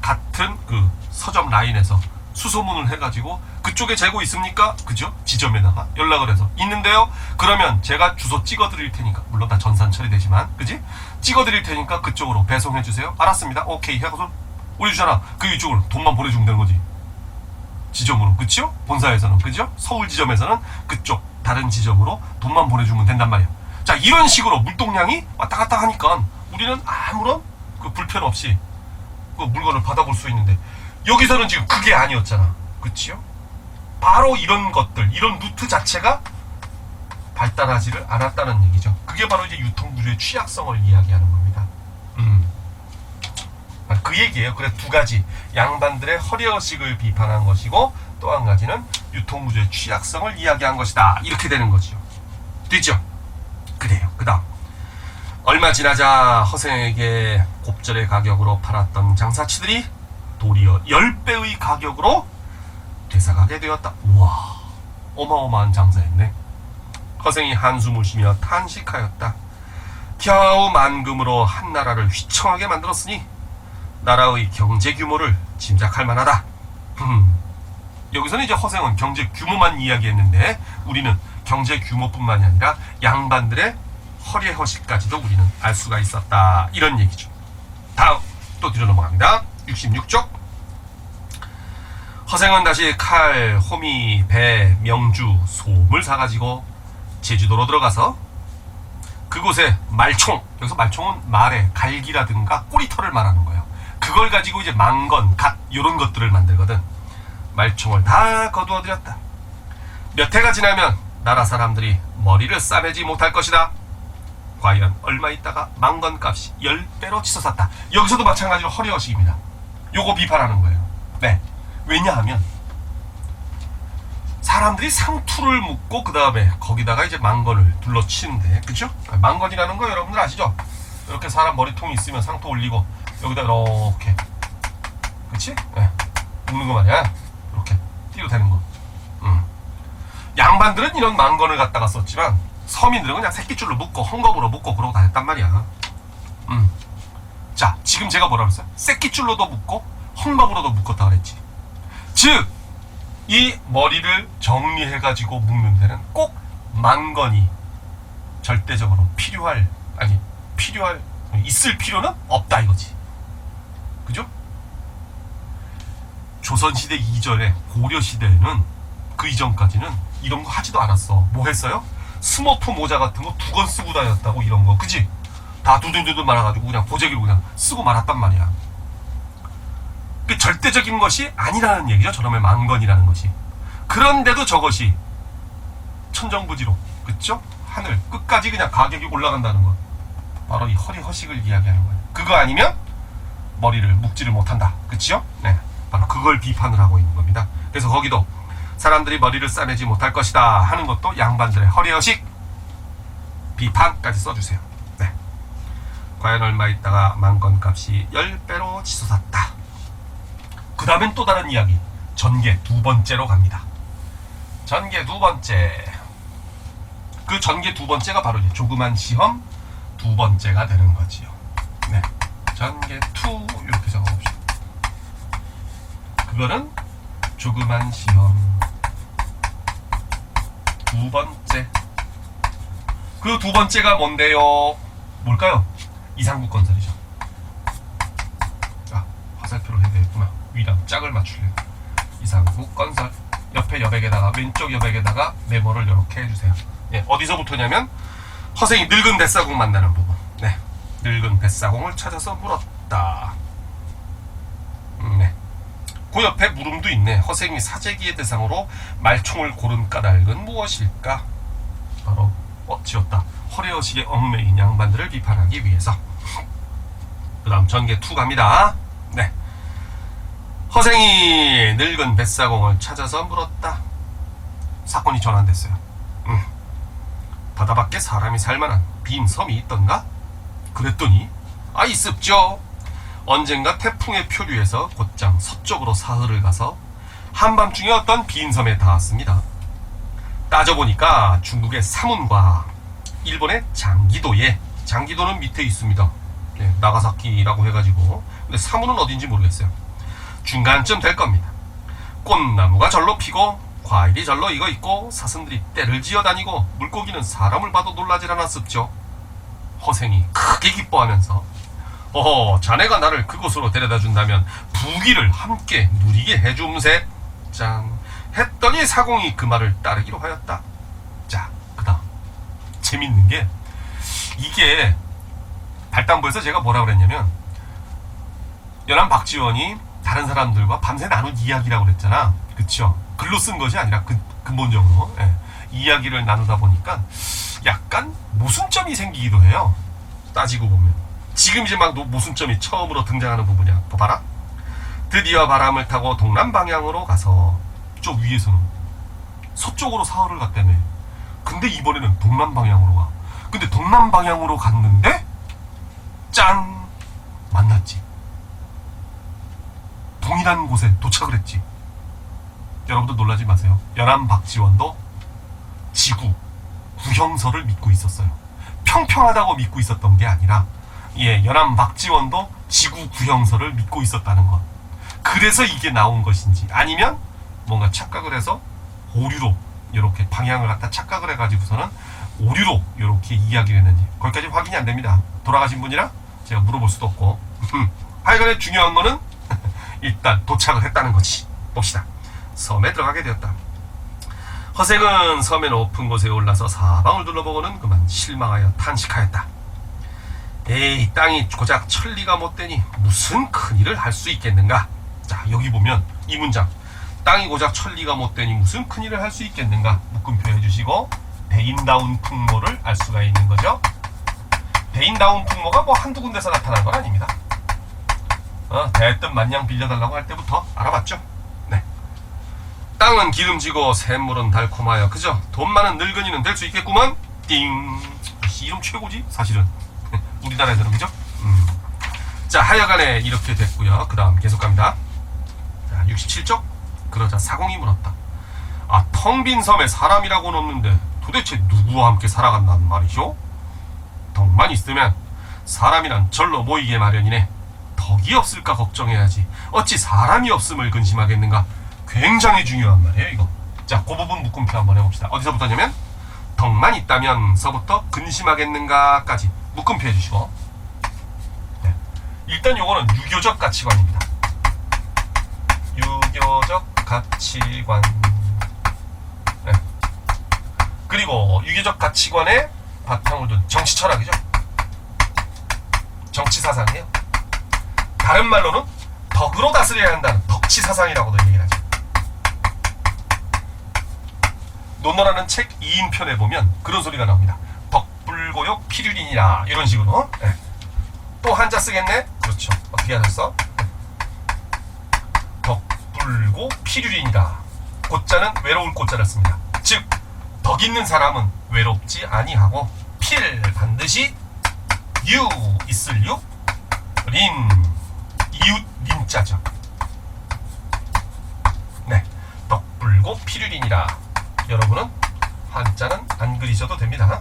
같은 그 서점 라인에서 수소문을 해가지고 그쪽에 재고 있습니까? 그죠? 지점에다가 연락을 해서 있는데요? 그러면 제가 주소 찍어드릴 테니까, 물론 다 전산 처리되지만, 그지? 찍어드릴 테니까 그쪽으로 배송해주세요. 알았습니다. 오케이 해가지고 올려주잖아. 그 이쪽으로 돈만 보내주면 되는 거지. 지점으로. 그쵸? 본사에서는. 그죠? 서울 지점에서는 그쪽 다른 지점으로 돈만 보내주면 된단 말이야. 자, 이런 식으로 물동량이 왔다 갔다 하니까 우리는 아무런 그 불편 없이 그 물건을 받아볼 수 있는데, 여기서는 지금 그게 아니었잖아. 그치요? 바로 이런 것들, 이런 루트 자체가 발달하지를 않았다는 얘기죠. 그게 바로 이제 유통구조의 취약성을 이야기하는 겁니다. 그 얘기예요. 그래, 두 가지. 양반들의 허례허식을 비판한 것이고, 또 한 가지는 유통구조의 취약성을 이야기한 것이다. 이렇게 되는 거죠. 됐죠? 그래요. 그 다음. 얼마 지나자 허생에게 곱절의 가격으로 팔았던 장사치들이 도리어 10배의 가격으로 되사가게 되었다. 우와, 어마어마한 장사였네. 허생이 한숨을 쉬며 탄식하였다. 겨우 만금으로 한 나라를 휘청하게 만들었으니 나라의 경제 규모를 짐작할 만하다. 여기서는 이제 허생은 경제 규모만 이야기했는데 우리는 경제 규모뿐만이 아니라 양반들의 허례허식까지도 우리는 알 수가 있었다. 이런 얘기죠. 다음 또 뒤로 넘어갑니다. 66쪽. 허생은 다시 칼, 호미, 배, 명주, 솜을 사가지고 제주도로 들어가서 그곳에 말총, 여기서 말총은 말의 갈기라든가 꼬리털을 말하는 거예요. 그걸 가지고 이제 망건, 갓 이런 것들을 만들거든. 말총을 다 거두어들였다. 몇 해가 지나면 나라 사람들이 머리를 싸매지 못할 것이다. 과연 얼마 있다가 망건 값이 10배로 치솟았다. 여기서도 마찬가지로 허례허식입니다. 요거 비판하는 거예요. 네. 왜냐하면 사람들이 상투를 묶고 그 다음에 거기다가 이제 망건을 둘러치는데, 그죠? 망건이라는 거 여러분들 아시죠? 이렇게 사람 머리통이 있으면 상투 올리고 여기다 이렇게, 그치? 네. 묶는 거 말이야. 이렇게 띄로 되는 거. 양반들은 이런 망건을 갖다가 썼지만 서민들은 그냥 새끼줄로 묶고 헝겊으로 묶고 그러고 다녔단 말이야. 자, 지금 제가 뭐라 그랬어요? 새끼줄로도 묶고 헝겊으로도 묶었다 그랬지. 즉, 이 머리를 정리해가지고 묶는 데는 꼭 망건이 절대적으로 있을 필요는 없다 이거지. 그죠? 조선시대 이전에 고려시대에는 그 이전까지는 이런 거 하지도 않았어. 뭐 했어요? 스머프 모자 같은 거 2건 쓰고 다녔다고, 이런 거. 그지? 다 두두두두 말아가지고 그냥 보재기로 그냥 쓰고 말았단 말이야. 그 절대적인 것이 아니라는 얘기죠. 저놈의 망건이라는 것이. 그런데도 저것이 천정부지로, 그쵸? 하늘 끝까지 그냥 가격이 올라간다는 것. 바로 이 허리허식을 이야기하는 거예요. 그거 아니면 머리를 묶지를 못한다. 그치요? 네. 바로 그걸 비판을 하고 있는 겁니다. 그래서 거기도 사람들이 머리를 싸매지 못할 것이다 하는 것도 양반들의 허례허식 비판까지 써주세요. 네. 과연 얼마 있다가 망건값이 10배로 치솟았다. 그 다음엔 또 다른 이야기. 전개 두 번째로 갑니다. 전개 두 번째. 그 전개 두 번째가 바로 이제 조그만 시험 두 번째가 되는 거지요. 네. 전개 2 이렇게 적어봅시다. 그거는 조그만 시험 두 번째. 그 두 번째가 뭔데요? 뭘까요? 이상국 건설이죠. 아, 화살표를 해야 되겠구나. 위랑 짝을 맞추려고. 이상국 건설. 옆에 여백에다가, 왼쪽 여백에다가 네모를 이렇게 해주세요. 예, 어디서부터냐면 허생이 늙은 뱃사공 만나는 부분. 네, 늙은 뱃사공을 찾아서 물었다. 네. 그 옆에 물음도 있네. 허생이 사재기의 대상으로 말총을 고른 까닭은 무엇일까? 바로 지었다. 허례허식의 얽매인 양반들을 비판하기 위해서. 그 다음 전개 2 갑니다. 네. 허생이 늙은 뱃사공을 찾아서 물었다. 사건이 전환됐어요. 바다 밖에 사람이 살만한 빈 섬이 있던가? 그랬더니 있습죠. 언젠가 태풍의 표류에서 곧장 서쪽으로 사흘을 가서 한밤중에 어떤 빈 섬에 닿았습니다. 따져보니까 중국의 사문과 일본의 장기도에, 장기도는 밑에 있습니다. 네, 나가사키라고 해가지고. 근데 사문은 어딘지 모르겠어요. 중간쯤 될 겁니다. 꽃나무가 절로 피고 과일이 절로 익어 있고 사슴들이 떼를 지어다니고 물고기는 사람을 봐도 놀라질 않았습죠. 허생이 크게 기뻐하면서 자네가 나를 그곳으로 데려다 준다면 부귀를 함께 누리게 해줌세. 짠 했더니 사공이 그 말을 따르기로 하였다. 자, 그 다음 재밌는 게, 이게 발단부에서 제가 뭐라 그랬냐면, 연암 박지원이 다른 사람들과 밤새 나눈 이야기라고 그랬잖아. 그쵸? 글로 쓴 것이 아니라 근본적으로 이야기를 나누다 보니까 약간 모순점이 생기기도 해요. 따지고 보면 지금 이제 막 모순점이 처음으로 등장하는 부분이야. 봐라. 드디어 바람을 타고 동남 방향으로 가서, 저 위에서는 서쪽으로 사흘을 갔다며. 근데 이번에는 동남 방향으로 가. 근데 동남 방향으로 갔는데 짠! 만났지. 동일한 곳에 도착을 했지. 여러분들 놀라지 마세요. 연암 박지원도 지구 구형설을 믿고 있었어요. 평평하다고 믿고 있었던 게 아니라, 연암 박지원도 지구 구형설을 믿고 있었다는 것. 그래서 이게 나온 것인지, 아니면 뭔가 착각을 해서 오류로 이렇게 방향을 갖다 착각을 해가지고서는 오류로 이렇게 이야기를 했는지, 거기까지 확인이 안 됩니다. 돌아가신 분이라 제가 물어볼 수도 없고. 하여간에 중요한 거는 일단 도착을 했다는 거지. 봅시다. 섬에 들어가게 되었다. 허생은 섬의 높은 곳에 올라서 사방을 둘러보고는 그만 실망하여 탄식하였다. 에이, 땅이 고작 천리가 못되니 무슨 큰일을 할 수 있겠는가. 자, 여기 보면 이 문장, 땅이 고작 천리가 못되니 무슨 큰일을 할 수 있겠는가, 묶음표 해주시고 대인다운 풍모를 알 수가 있는 거죠. 대인다운 풍모가 뭐 한두 군데서 나타난 건 아닙니다. 대뜸 만냥 빌려달라고 할 때부터 알아봤죠. 네. 땅은 기름지고 샘물은 달콤하여 그저 돈 많은 늙은이는 될 수 있겠구먼. 띵. 이름 최고지 사실은. 우리나라에서는. 그죠? 자, 하여간에 이렇게 됐고요. 그 다음 계속 갑니다. 자, 67쪽. 그러자 사공이 물었다. 텅 빈 섬에 사람이라고는 없는데 도대체 누구와 함께 살아간다는 말이죠? 덕만 있으면 사람이란 절로 모이게 마련이네. 덕이 없을까 걱정해야지 어찌 사람이 없음을 근심하겠는가. 굉장히 중요한 말이에요, 이거. 자, 그 부분 묶음표 한번 해봅시다. 어디서부터냐면 덕만 있다면 서부터 근심하겠는가까지 묶음표 해주시고. 네. 일단 요거는 유교적 가치관입니다. 유교적 가치관. 네. 그리고 유교적 가치관에 바탕을 둔 정치 철학이죠. 정치 사상이에요. 다른 말로는 덕으로 다스려야 한다는 덕치 사상이라고도 얘기를 하죠. 논어라는 책 2인편에 보면 그런 소리가 나옵니다. 덕불고욕 필유린이라, 이런 식으로. 네. 또 한자 쓰겠네? 그렇죠. 어떻게 하셨어? 덕불고 필유린이다. 고자는 외로울 고자를 씁니다. 즉 덕 있는 사람은 외롭지 아니하고 필 반드시 유 있을 유 린 이웃 린자죠. 네, 덕불고 필유린이라. 여러분은 한자는 안 그리셔도 됩니다.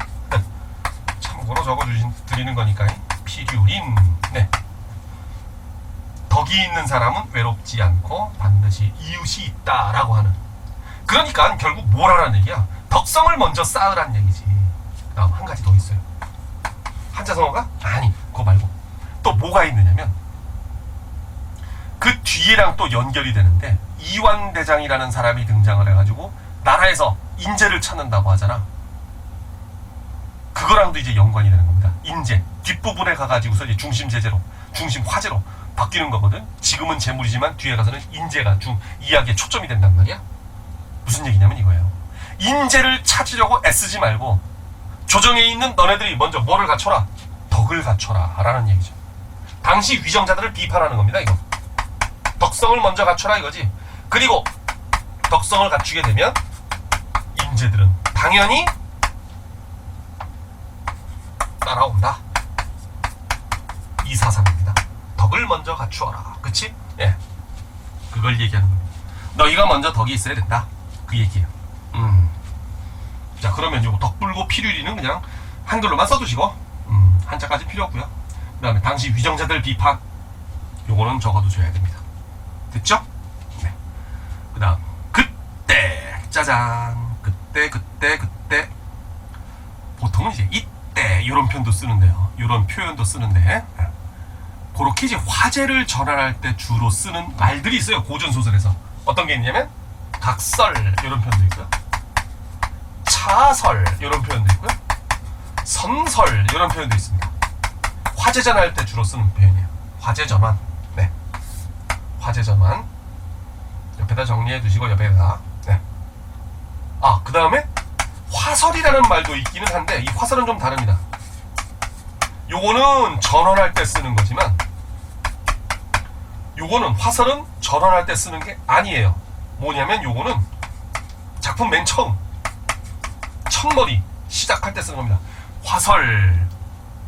참고로 적어드리는 거니까. 필유린. 네. 덕이 있는 사람은 외롭지 않고 반드시 이웃이 있다라고 하는. 그러니까 결국 뭘 하라는 얘기야? 덕성을 먼저 쌓으라는 얘기지. 그다음 한 가지 더 있어요. 한자성어가? 아니, 그거 말고 또 뭐가 있느냐면 그 뒤에랑 또 연결이 되는데, 이완대장이라는 사람이 등장을 해가지고 나라에서 인재를 찾는다고 하잖아. 그거랑도 이제 연관이 되는 겁니다. 인재 뒷부분에 가가지고서 이제 중심 제재로, 중심 화제로 바뀌는 거거든. 지금은 재물이지만 뒤에 가서는 인재가 이야기에 초점이 된단 말이야. 무슨 얘기냐면 이거예요. 인재를 찾으려고 애쓰지 말고 조정에 있는 너네들이 먼저 뭐를 갖춰라? 덕을 갖춰라 라는 얘기죠. 당시 위정자들을 비판하는 겁니다. 이거 덕성을 먼저 갖춰라 이거지. 그리고 덕성을 갖추게 되면 인재들은 당연히 따라온다. 이 사상입니다. 덕을 먼저 갖추어라. 그치? 예. 그걸 얘기하는 겁니다. 너희가 먼저 덕이 있어야 된다. 그 얘기예요. 자, 그러면 요 덕불고 필유리는 그냥 한글로만 써두시고, 한자까지 필요 없고요. 그 다음에 당시 위정자들 비판, 요거는 적어두셔야 됩니다. 됐죠? 네. 그 다음 그때, 짜잔. 그때 보통은 이제 이때 요런 표현도 쓰는데요. 요런 표현도 쓰는데, 그렇게 이제 화제를 전환할 때 주로 쓰는 말들이 있어요. 고전소설에서. 어떤 게 있냐면 각설 요런 표현도 있고요, 차설 요런 표현도 있고요, 선설 요런 표현도 있습니다. 화제 전환할 때 주로 쓰는 표현이에요. 화제 전환. 네. 화제 전환. 옆에다 정리해 두시고, 옆에다. 네. 아, 그 다음에 화설이라는 말도 있기는 한데, 이 화설은 좀 다릅니다. 요거는 전환할 때 쓰는 거지만, 요거는 화설은 전환할 때 쓰는 게 아니에요. 뭐냐면 요거는 작품 맨 처음 첫머리 시작할 때 쓰는 겁니다. 화설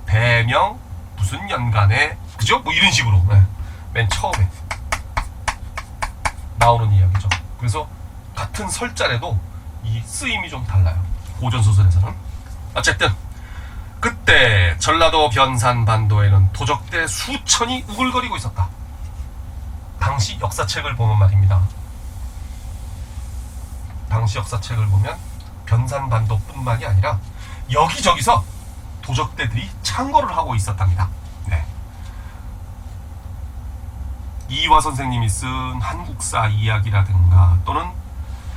배명 무슨 연간에, 그죠? 뭐 이런 식으로. 네. 맨 처음에 나오는 이야기죠. 그래서 같은 설자래도 이 쓰임이 좀 달라요. 고전소설에서는. 어쨌든 그때 전라도 변산반도에는 도적대 수천이 우글거리고 있었다. 당시 역사책을 보면 말입니다. 당시 역사책을 보면 변산반도뿐만이 아니라 여기저기서 도적대들이 창거를 하고 있었답니다. 네. 이화 선생님이 쓴 한국사 이야기라든가, 또는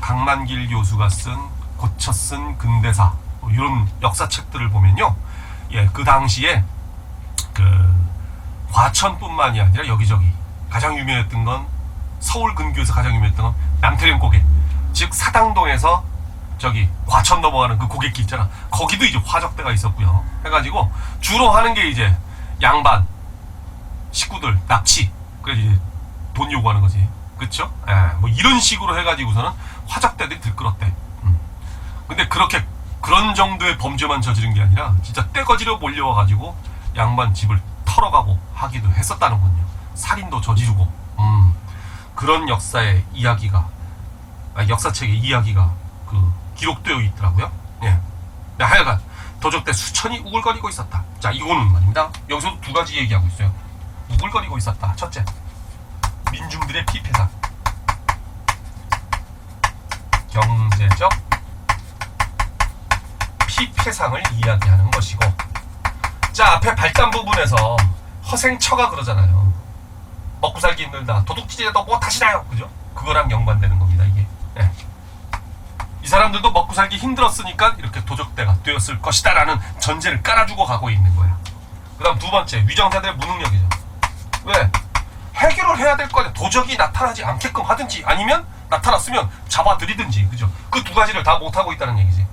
강만길 교수가 쓴 고쳐 쓴 근대사, 이런 역사책들을 보면요, 예, 그 당시에 그 과천뿐만이 아니라 여기저기 가장 유명했던 건, 서울 근교에서 가장 유명했던 건 남태령 고개, 즉 사당동에서 저기 과천 넘어가는 그 고갯길 있잖아. 거기도 이제 화적대가 있었고요. 해가지고 주로 하는 게 이제 양반 식구들 납치, 그래서 이제 돈 요구하는 거지. 그쵸? 뭐 이런 식으로 해가지고서는 화적대들이 들끓었대. 근데 그렇게 그런 정도의 범죄만 저지른 게 아니라 진짜 떼거지로 몰려와가지고 양반 집을 털어가고 하기도 했었다는군요. 살인도 저지르고. 그런 역사의 이야기가, 역사책의 이야기가 기록되어 있더라고요. 예. 하여간 도적대 수천이 우글거리고 있었다. 자, 이거는 말입니다. 여기서도 두 가지 얘기하고 있어요. 우글거리고 있었다. 첫째, 민중들의 피폐상, 경제적 피폐상을 이야기하는 것이고, 자, 앞에 발단 부분에서 허생처가 그러잖아요. 먹고 살기 힘들다. 도둑질해도 뭐 탓이나요? 그죠? 그거랑 연관되는 겁니다, 이게. 예. 이 사람들도 먹고 살기 힘들었으니까 이렇게 도적대가 되었을 것이다 라는 전제를 깔아주고 가고 있는 거야. 그 다음 두 번째, 위정자들의 무능력이죠. 왜? 해결을 해야 될 거 아니야. 도적이 나타나지 않게끔 하든지, 아니면 나타났으면 잡아들이든지, 그죠? 그 두 가지를 다 못하고 있다는 얘기지.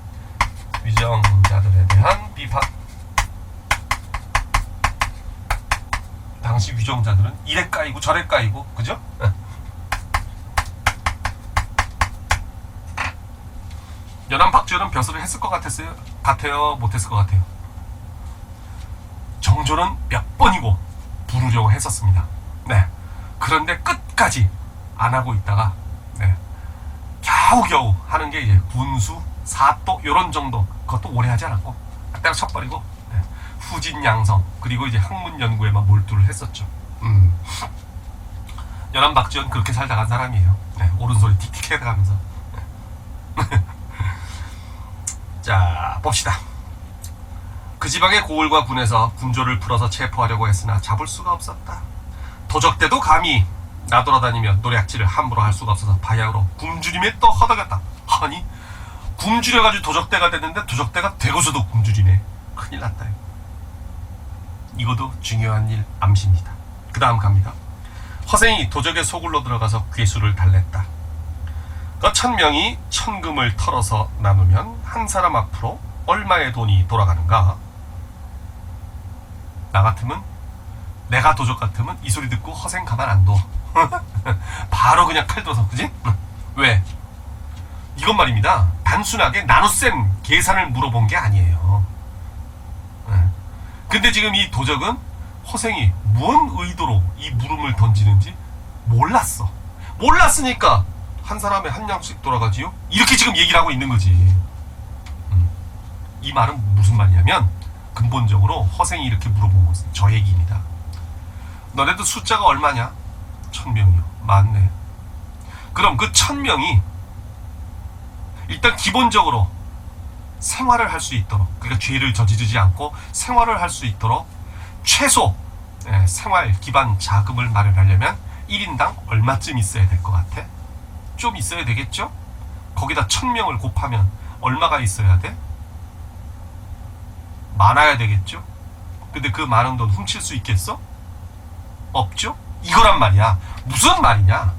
위정자들에 대한 비판. 당시 위정자들은 이래 까이고 저래 까이고, 그죠? 박지원은 벼슬을 했을 것 같아요? 못했을 것 같아요? 정조는 몇 번이고 부르려고 했었습니다. 네. 그런데 끝까지 안 하고 있다가, 네. 겨우겨우 하는 게 이제 군수, 사또, 요런 정도. 그것도 오래 하지 않았고, 때려 쳐버리고, 네. 후진양성, 그리고 이제 학문연구에만 몰두를 했었죠. 연안 박지원 그렇게 살다 간 사람이에요. 네. 오른손에 틱틱 해가면서. 네. 자, 봅시다. 그 지방의 고을과 군에서 군조를 풀어서 체포하려고 했으나 잡을 수가 없었다. 도적대도 감히 나돌아다니며 노략질을 함부로 할 수가 없어서 바야흐로 굶주림에 또 허덕였다. 아니, 굶주려가지고 도적대가 됐는데 도적대가 되고서도 굶주리네. 큰일 났다. 이것도 중요한 일 암시입니다. 그 다음 갑니다. 허생이 도적의 소굴로 들어가서 괴수를 달랬다. 그 1000명이 천금을 털어서 나누면 한 사람 앞으로 얼마의 돈이 돌아가는가? 나 같으면, 내가 도적 같으면 이 소리 듣고 허생 가만 안 둬. 바로 그냥 칼 들어서, 그지? 왜? 이건 말입니다. 단순하게 나눗셈 계산을 물어본 게 아니에요. 근데 지금 이 도적은 허생이 뭔 의도로 이 물음을 던지는지 몰랐어. 몰랐으니까 한 사람에 한 양씩 돌아가지요? 이렇게 지금 얘기를 하고 있는 거지. 이 말은 무슨 말이냐면 근본적으로 허생이 이렇게 물어본 것은 저 얘기입니다. 너네도 숫자가 얼마냐? 1000명이요. 맞네. 그럼 그 1000명이 일단 기본적으로 생활을 할 수 있도록, 그러니까 죄를 저지르지 않고 생활을 할 수 있도록 최소 생활 기반 자금을 마련하려면 1인당 얼마쯤 있어야 될 것 같아? 좀 있어야 되겠죠? 거기다 1000명을 곱하면 얼마가 있어야 돼? 많아야 되겠죠? 근데 그 많은 돈 훔칠 수 있겠어? 없죠? 이거란 말이야. 무슨 말이냐?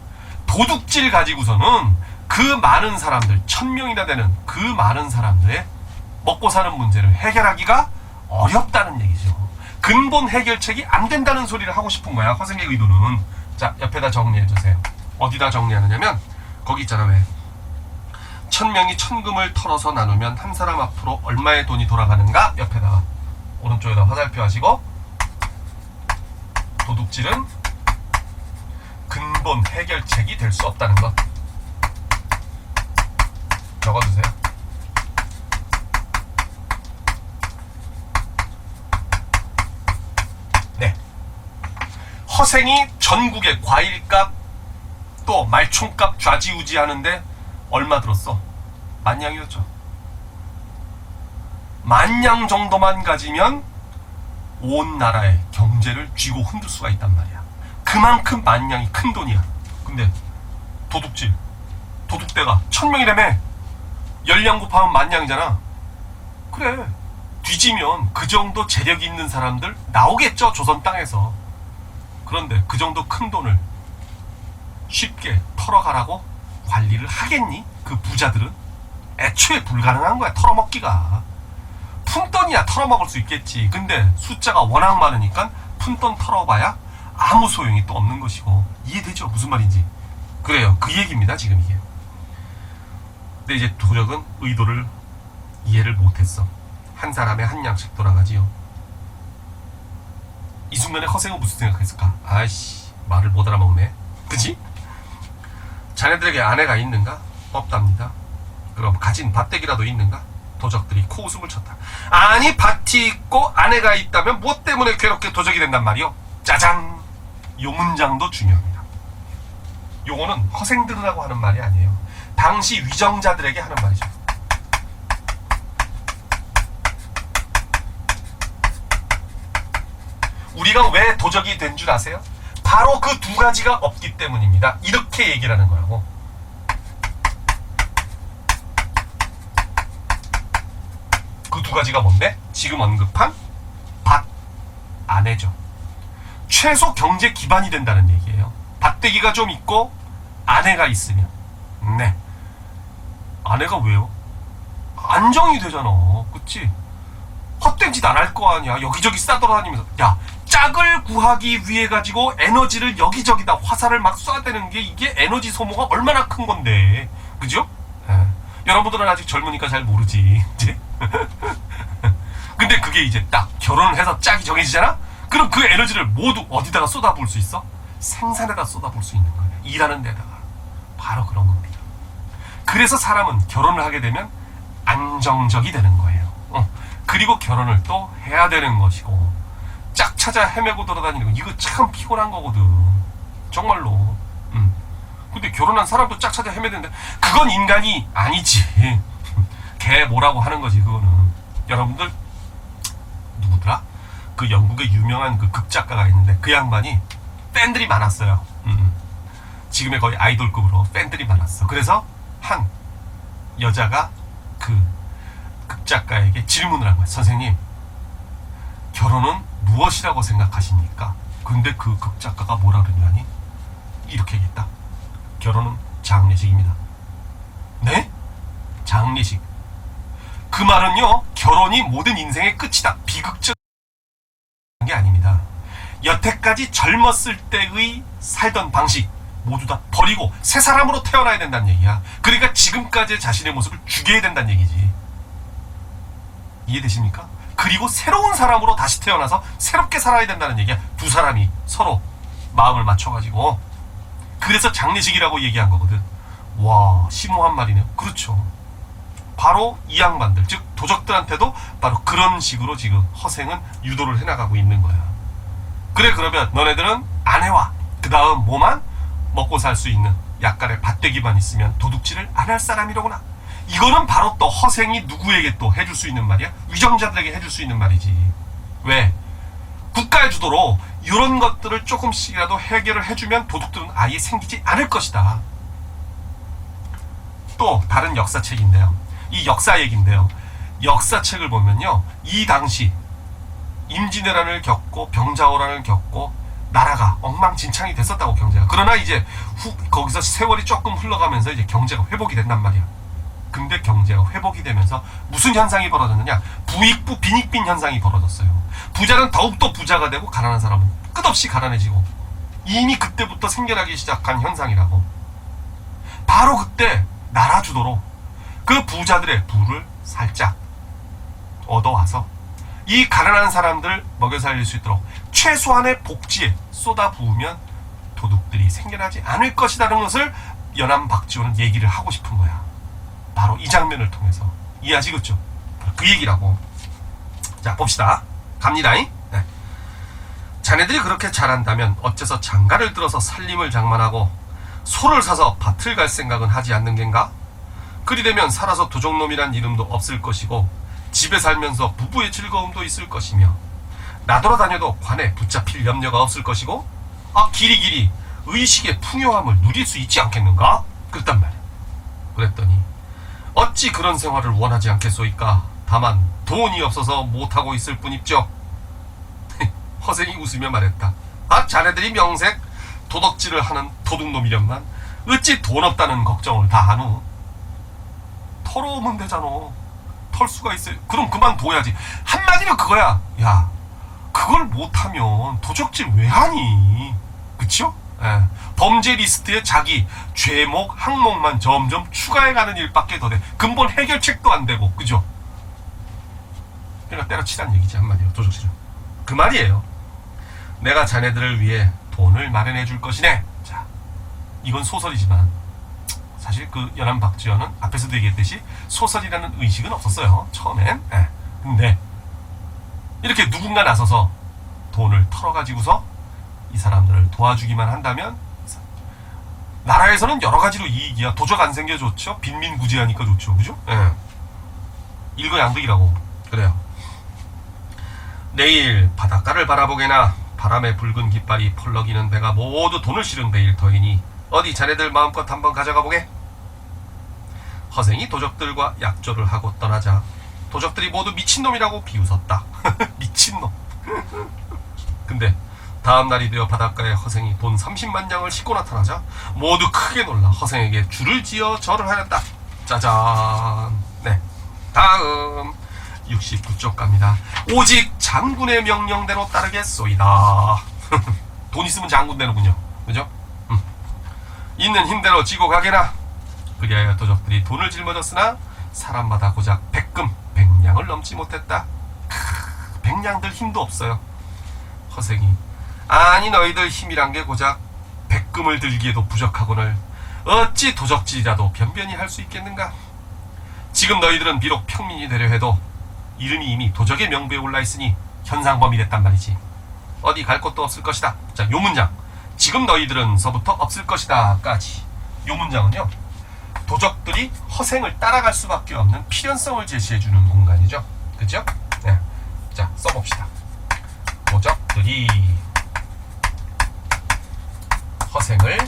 도둑질 가지고서는 그 많은 사람들, 1000명이나 되는 그 많은 사람들의 먹고 사는 문제를 해결하기가 어렵다는 얘기죠. 근본 해결책이 안 된다는 소리를 하고 싶은 거야, 허생의 의도는. 자, 옆에다 정리해주세요. 어디다 정리하느냐면 거기 있잖아. 왜 1000명이 천금을 털어서 나누면 한 사람 앞으로 얼마의 돈이 돌아가는가? 옆에다가 오른쪽에다 화살표 하시고, 도둑질은 근본 해결책이 될 수 없다는 것 적어주세요. 네. 허생이 전국의 과일값 또 말총값 좌지우지 하는데 얼마 들었어? 10,000량이었죠. 10,000량 정도만 가지면 온 나라의 경제를 쥐고 흔들 수가 있단 말이야. 그만큼 10,000량이 큰 돈이야. 근데 도둑대가 1000명이라며 10량 곱하면 10,000량이잖아. 그래, 뒤지면 그 정도 재력이 있는 사람들 나오겠죠, 조선 땅에서. 그런데 그 정도 큰 돈을 쉽게 털어가라고 관리를 하겠니? 그 부자들은 애초에 불가능한 거야. 털어먹기가. 푼돈이야 털어먹을 수 있겠지. 근데 숫자가 워낙 많으니까 푼돈 털어봐야 아무 소용이 또 없는 것이고. 이해되죠? 무슨 말인지. 그래요, 그 얘기입니다 지금 이게. 근데 이제 도적은 의도를 이해를 못했어. 한 사람에 한 양씩 돌아가지요. 이 순간에 허생은 무슨 생각했을까? 아이씨, 말을 못 알아먹네. 그치? 자네들에게 아내가 있는가? 없답니다. 그럼 가진 밭대기라도 있는가? 도적들이 코웃음을 쳤다. 아니, 밭이 있고 아내가 있다면 무엇 때문에 괴롭게 도적이 된단 말이오? 짜잔! 요 문장도 중요합니다. 요거는 허생들이라고 하는 말이 아니에요. 당시 위정자들에게 하는 말이죠. 우리가 왜 도적이 된 줄 아세요? 바로 그 두 가지가 없기 때문입니다. 이렇게 얘기를 하는 거라고. 그 두 가지가 뭔데? 지금 언급한 밭, 아내죠. 최소 경제 기반이 된다는 얘기예요. 밭대기가 좀 있고 아내가 있으면. 네. 아내가 왜요? 안정이 되잖아. 그치? 헛된 짓 안 할 거 아니야. 여기저기 싸돌아다니면서. 야, 짝을 구하기 위해 가지고 에너지를 여기저기다 화살을 막 쏴대는 게, 이게 에너지 소모가 얼마나 큰 건데. 그죠? 여러분들은 아직 젊으니까 잘 모르지. 이제. 근데 그게 이제 딱 결혼을 해서 짝이 정해지잖아? 그럼 그 에너지를 모두 어디다가 쏟아부을 수 있어? 생산에다 쏟아부을 수 있는 거예요. 일하는 데다가. 바로 그런 겁니다. 그래서 사람은 결혼을 하게 되면 안정적이 되는 거예요. 그리고 결혼을 또 해야 되는 것이고, 짝 찾아 헤매고 돌아다니는 거, 이거 참 피곤한 거거든. 정말로. 근데 결혼한 사람도 짝 찾아 헤매는데 그건 인간이 아니지. 걔 뭐라고 하는 거지 그거는. 여러분들 누구더라? 그 영국의 유명한 그 극작가가 있는데 그 양반이 팬들이 많았어요. 지금의 거의 아이돌급으로 팬들이 많았어. 그래서 한 여자가 그 극작가에게 질문을 한 거야. 선생님, 결혼은 무엇이라고 생각하십니까? 근데 그 극작가가 뭐라 그러냐니? 이렇게 얘기했다. 결혼은 장례식입니다. 네? 장례식. 그 말은요, 결혼이 모든 인생의 끝이다. 비극적인 게 아닙니다. 여태까지 젊었을 때의 살던 방식 모두 다 버리고 새 사람으로 태어나야 된다는 얘기야. 그러니까 지금까지의 자신의 모습을 죽여야 된다는 얘기지. 이해되십니까? 그리고 새로운 사람으로 다시 태어나서 새롭게 살아야 된다는 얘기야. 두 사람이 서로 마음을 맞춰가지고. 그래서 장례식이라고 얘기한 거거든. 와, 심오한 말이네요. 그렇죠. 바로 이 양반들, 즉 도적들한테도 바로 그런 식으로 지금 허생은 유도를 해나가고 있는 거야. 그래, 그러면 너네들은 아내와 그 다음 뭐만 먹고 살 수 있는 약간의 밭대기만 있으면 도둑질을 안 할 사람이로구나. 이거는 바로 또 허생이 누구에게 또 해줄 수 있는 말이야? 위정자들에게 해줄 수 있는 말이지. 왜? 국가의 주도로 이런 것들을 조금씩이라도 해결을 해주면 도둑들은 아예 생기지 않을 것이다. 또 다른 역사책인데요. 이 역사 얘기인데요. 역사책을 보면요. 이 당시 임진왜란을 겪고 병자호란을 겪고 나라가 엉망진창이 됐었다고, 경제가. 그러나 이제 거기서 세월이 조금 흘러가면서 이제 경제가 회복이 된단 말이야. 근데 경제가 회복이 되면서 무슨 현상이 벌어졌느냐? 부익부 빈익빈 현상이 벌어졌어요. 부자는 더욱더 부자가 되고 가난한 사람은 끝없이 가난해지고, 이미 그때부터 생겨나기 시작한 현상이라고. 바로 그때 나라 주도로 그 부자들의 부를 살짝 얻어와서 이 가난한 사람들 먹여 살릴 수 있도록 최소한의 복지에 쏟아부으면 도둑들이 생겨나지 않을 것이라는 것을 연암 박지원은 얘기를 하고 싶은 거야. 바로 이 장면을 통해서. 이해하시겠죠? 그 얘기라고. 자, 봅시다. 갑니다. 네. 자네들이 그렇게 잘한다면 어째서 장가를 들어서 살림을 장만하고 소를 사서 밭을 갈 생각은 하지 않는 겐가? 그리 되면 살아서 도적놈이란 이름도 없을 것이고 집에 살면서 부부의 즐거움도 있을 것이며 나돌아다녀도 관에 붙잡힐 염려가 없을 것이고 길이길이 의식의 풍요함을 누릴 수 있지 않겠는가? 그랬단 말이야. 그랬더니 어찌 그런 생활을 원하지 않겠소이까? 다만 돈이 없어서 못하고 있을 뿐입죠. 허생이 웃으며 말했다. 자네들이 명색 도덕질을 하는 도둑놈이련만 어찌 돈 없다는 걱정을 다 하누? 털어오면 되잖아. 털 수가 있어요. 그럼 그만둬야지. 한마디로 그거야. 야, 그걸 못하면 도적질 왜 하니? 그쵸? 예. 범죄 리스트에 자기 죄목, 항목만 점점 추가해가는 일밖에 더 돼. 근본 해결책도 안 되고, 그죠? 그러니까 때려치란 얘기지, 한마디로. 도적질은. 그 말이에요. 내가 자네들을 위해 돈을 마련해 줄 것이네. 자, 이건 소설이지만 사실 그 연암 박지원은 앞에서도 얘기했듯이 소설이라는 의식은 없었어요. 처음엔. 예. 근데 이렇게 누군가 나서서 돈을 털어가지고서 이 사람들을 도와주기만 한다면 나라에서는 여러 가지로 이익이야. 도적 안 생겨 좋죠. 빈민구제하니까 좋죠. 그죠? 예. 일거양득이라고. 그래요. 내일 바닷가를 바라보게나 바람에 붉은 깃발이 펄럭이는 배가 모두 돈을 실은 배일 터이니 어디 자네들 마음껏 한번 가져가 보게. 허생이 도적들과 약조를 하고 떠나자 도적들이 모두 미친놈이라고 비웃었다. 미친놈. 근데 다음날이 되어 바닷가에 허생이 돈 30만 양을 싣고 나타나자 모두 크게 놀라 허생에게 줄을 지어 절을 하였다. 짜잔. 네, 다음 69쪽 갑니다. 오직 장군의 명령대로 따르겠소이다. 돈 있으면 장군 되는군요. 그죠? 있는 힘대로 지고 가게나. 그리하여 도적들이 돈을 짊어졌으나 사람마다 고작 100금 100냥을 넘지 못했다. 백냥들 힘도 없어요. 허생이 아니 너희들 힘이란 게 고작 100금을 들기에도 부족하거늘 어찌 도적질이라도 변변히 할 수 있겠는가. 지금 너희들은 비록 평민이 되려 해도 이름이 이미 도적의 명부에 올라있으니 현상범이 됐단 말이지. 어디 갈 곳도 없을 것이다. 자, 요 문장 지금 너희들은 서부터 없을 것이다 까지. 요 문장은요 도적들이 허생을 따라갈 수밖에 없는 필연성을 제시해주는 공간이죠. 그죠? 네. 자, 써봅시다. 도적들이 허생을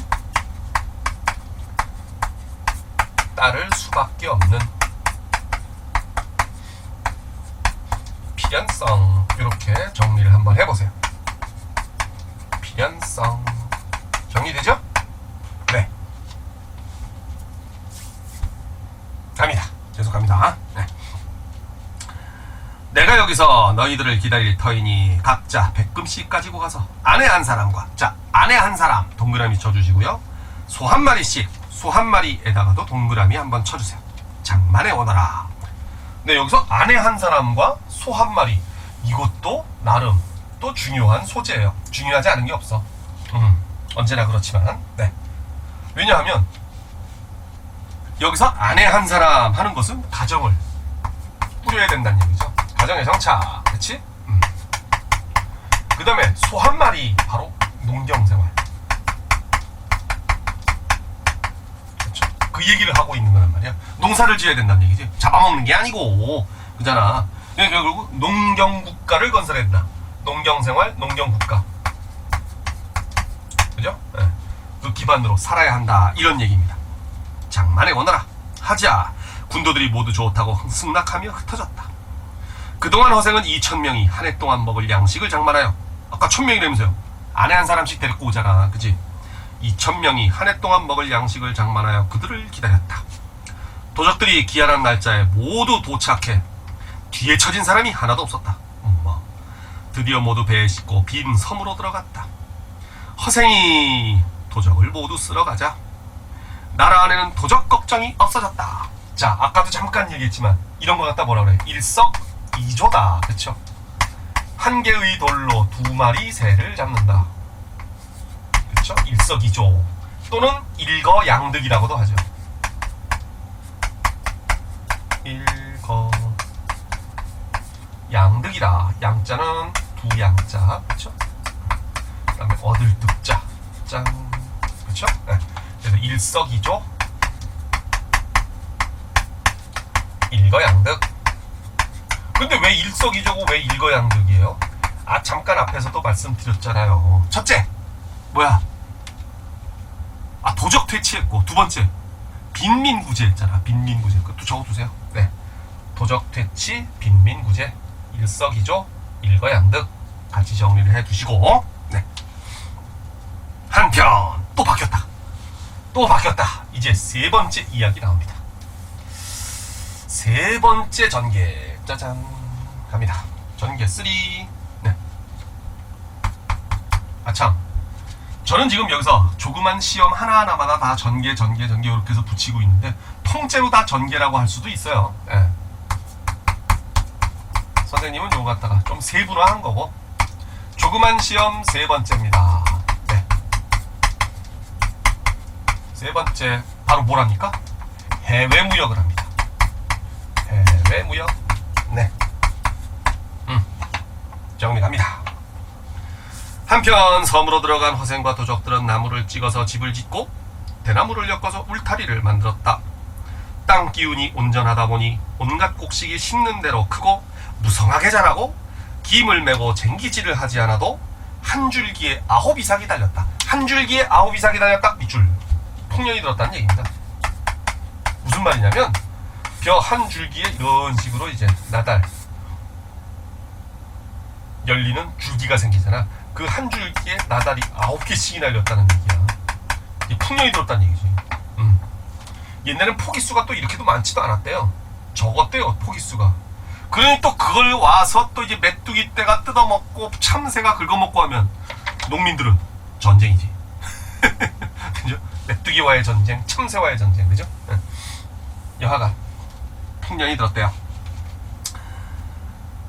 따를 수밖에 없는 필연성. 이렇게 정리를 한번 해보세요. 필연성 정리되죠? 네. 갑니다. 계속 갑니다. 네. 내가 여기서 너희들을 기다릴 터이니 각자 100금씩 가지고 가서 아내 한 사람과, 자, 아내 한 사람 동그라미 쳐주시고요. 소 한 마리씩, 소 한 마리에다가도 동그라미 한번 쳐주세요. 장만에 오너라. 네, 여기서 아내 한 사람과 소 한 마리, 이것도 나름 또 중요한 소재예요. 중요하지 않은 게 없어. 언제나 그렇지만, 네. 왜냐하면 여기서 아내 한 사람 하는 것은 가정을 꾸려야 된다는 얘기죠. 가정의 정착, 그치? 그 다음에 소 한 마리, 바로 농경생활. 그렇죠? 그 얘기를 하고 있는 거란 말이야. 농사를 지어야 된다는 얘기지. 잡아먹는 게 아니고, 그잖아. 그러니까 결국 농경국가를 건설해야 된다. 농경생활, 농경국가. 그죠? 네. 그 기반으로 살아야 한다. 이런 얘기입니다. 장만에 오너라. 하자. 군도들이 모두 좋다고 승낙하며 흩어졌다. 그동안 허생은 2000명이 한 해 동안 먹을 양식을 장만하여, 아까 1000명이라면서요. 아내 한 사람씩 데리고 오잖아. 그치? 2000명이 한 해 동안 먹을 양식을 장만하여 그들을 기다렸다. 도적들이 기한한 날짜에 모두 도착해 뒤에 처진 사람이 하나도 없었다. 드디어 모두 배에 싣고 빈 섬으로 들어갔다. 허생이 도적을 모두 쓸어가자 나라 안에는 도적 걱정이 없어졌다. 자, 아까도 잠깐 얘기했지만 이런 거 갖다 뭐라 그래? 일석이조다. 그쵸? 한 개의 돌로 두 마리 새를 잡는다. 그쵸? 일석이조 또는 일거양득이라고도 하죠. 일거양득이다. 양자는 두 양자. 그쵸? 그 다음에 얻을 득자. 짠. 그쵸? 네. 그래서 일석이조 일거양득. 근데 왜 일석이조고 왜 일거양득이에요? 아, 잠깐 앞에서도 말씀드렸잖아요. 첫째, 뭐야? 아, 도적 퇴치했고, 두 번째, 빈민구제 했잖아. 빈민구제. 그것도 적어두세요. 네. 도적 퇴치, 빈민구제, 일석이조, 일거양득. 같이 정리를 해두시고, 네. 한편, 또 바뀌었다. 또 바뀌었다. 이제 세 번째 이야기 나옵니다. 세 번째 전개. 짜잔. 갑니다. 전개 3. 네. 아참. 저는 지금 여기서 조그만 시험 하나하나마다 다 전개 이렇게 해서 붙이고 있는데 통째로 다 전개라고 할 수도 있어요. 네. 선생님은 요거 갖다가 좀 세분화한 거고, 조그만 시험 세 번째입니다. 네. 세 번째 바로 뭐랍니까? 해외무역을 합니다. 해외무역. 네. 정리 갑니다. 한편 섬으로 들어간 허생과 도적들은 나무를 찍어서 집을 짓고 대나무를 엮어서 울타리를 만들었다. 땅 기운이 온전하다 보니 온갖 곡식이 심는 대로 크고 무성하게 자라고 김을 메고 쟁기질을 하지 않아도 한 줄기에 9이삭이 달렸다. 한 줄기에 9이삭이 달렸다. 밑줄 풍년이 들었다는 얘기입니다. 무슨 말이냐면 벼 한 줄기에 이런 식으로 이제 나달 열리는 줄기가 생기잖아. 그 한 줄기에 나달이 9개씩이 날렸다는 얘기야. 이 풍년이 들었다는 얘기지. 옛날엔 포기수가 또 이렇게도 많지도 않았대요. 적었대요, 포기수가. 그러니 또 그걸 와서 또 이제 메뚜기 떼가 뜯어먹고 참새가 긁어먹고 하면 농민들은 전쟁이지. 그죠? 메뚜기와의 전쟁, 참새와의 전쟁, 그죠? 여하간 풍년이 들었대요.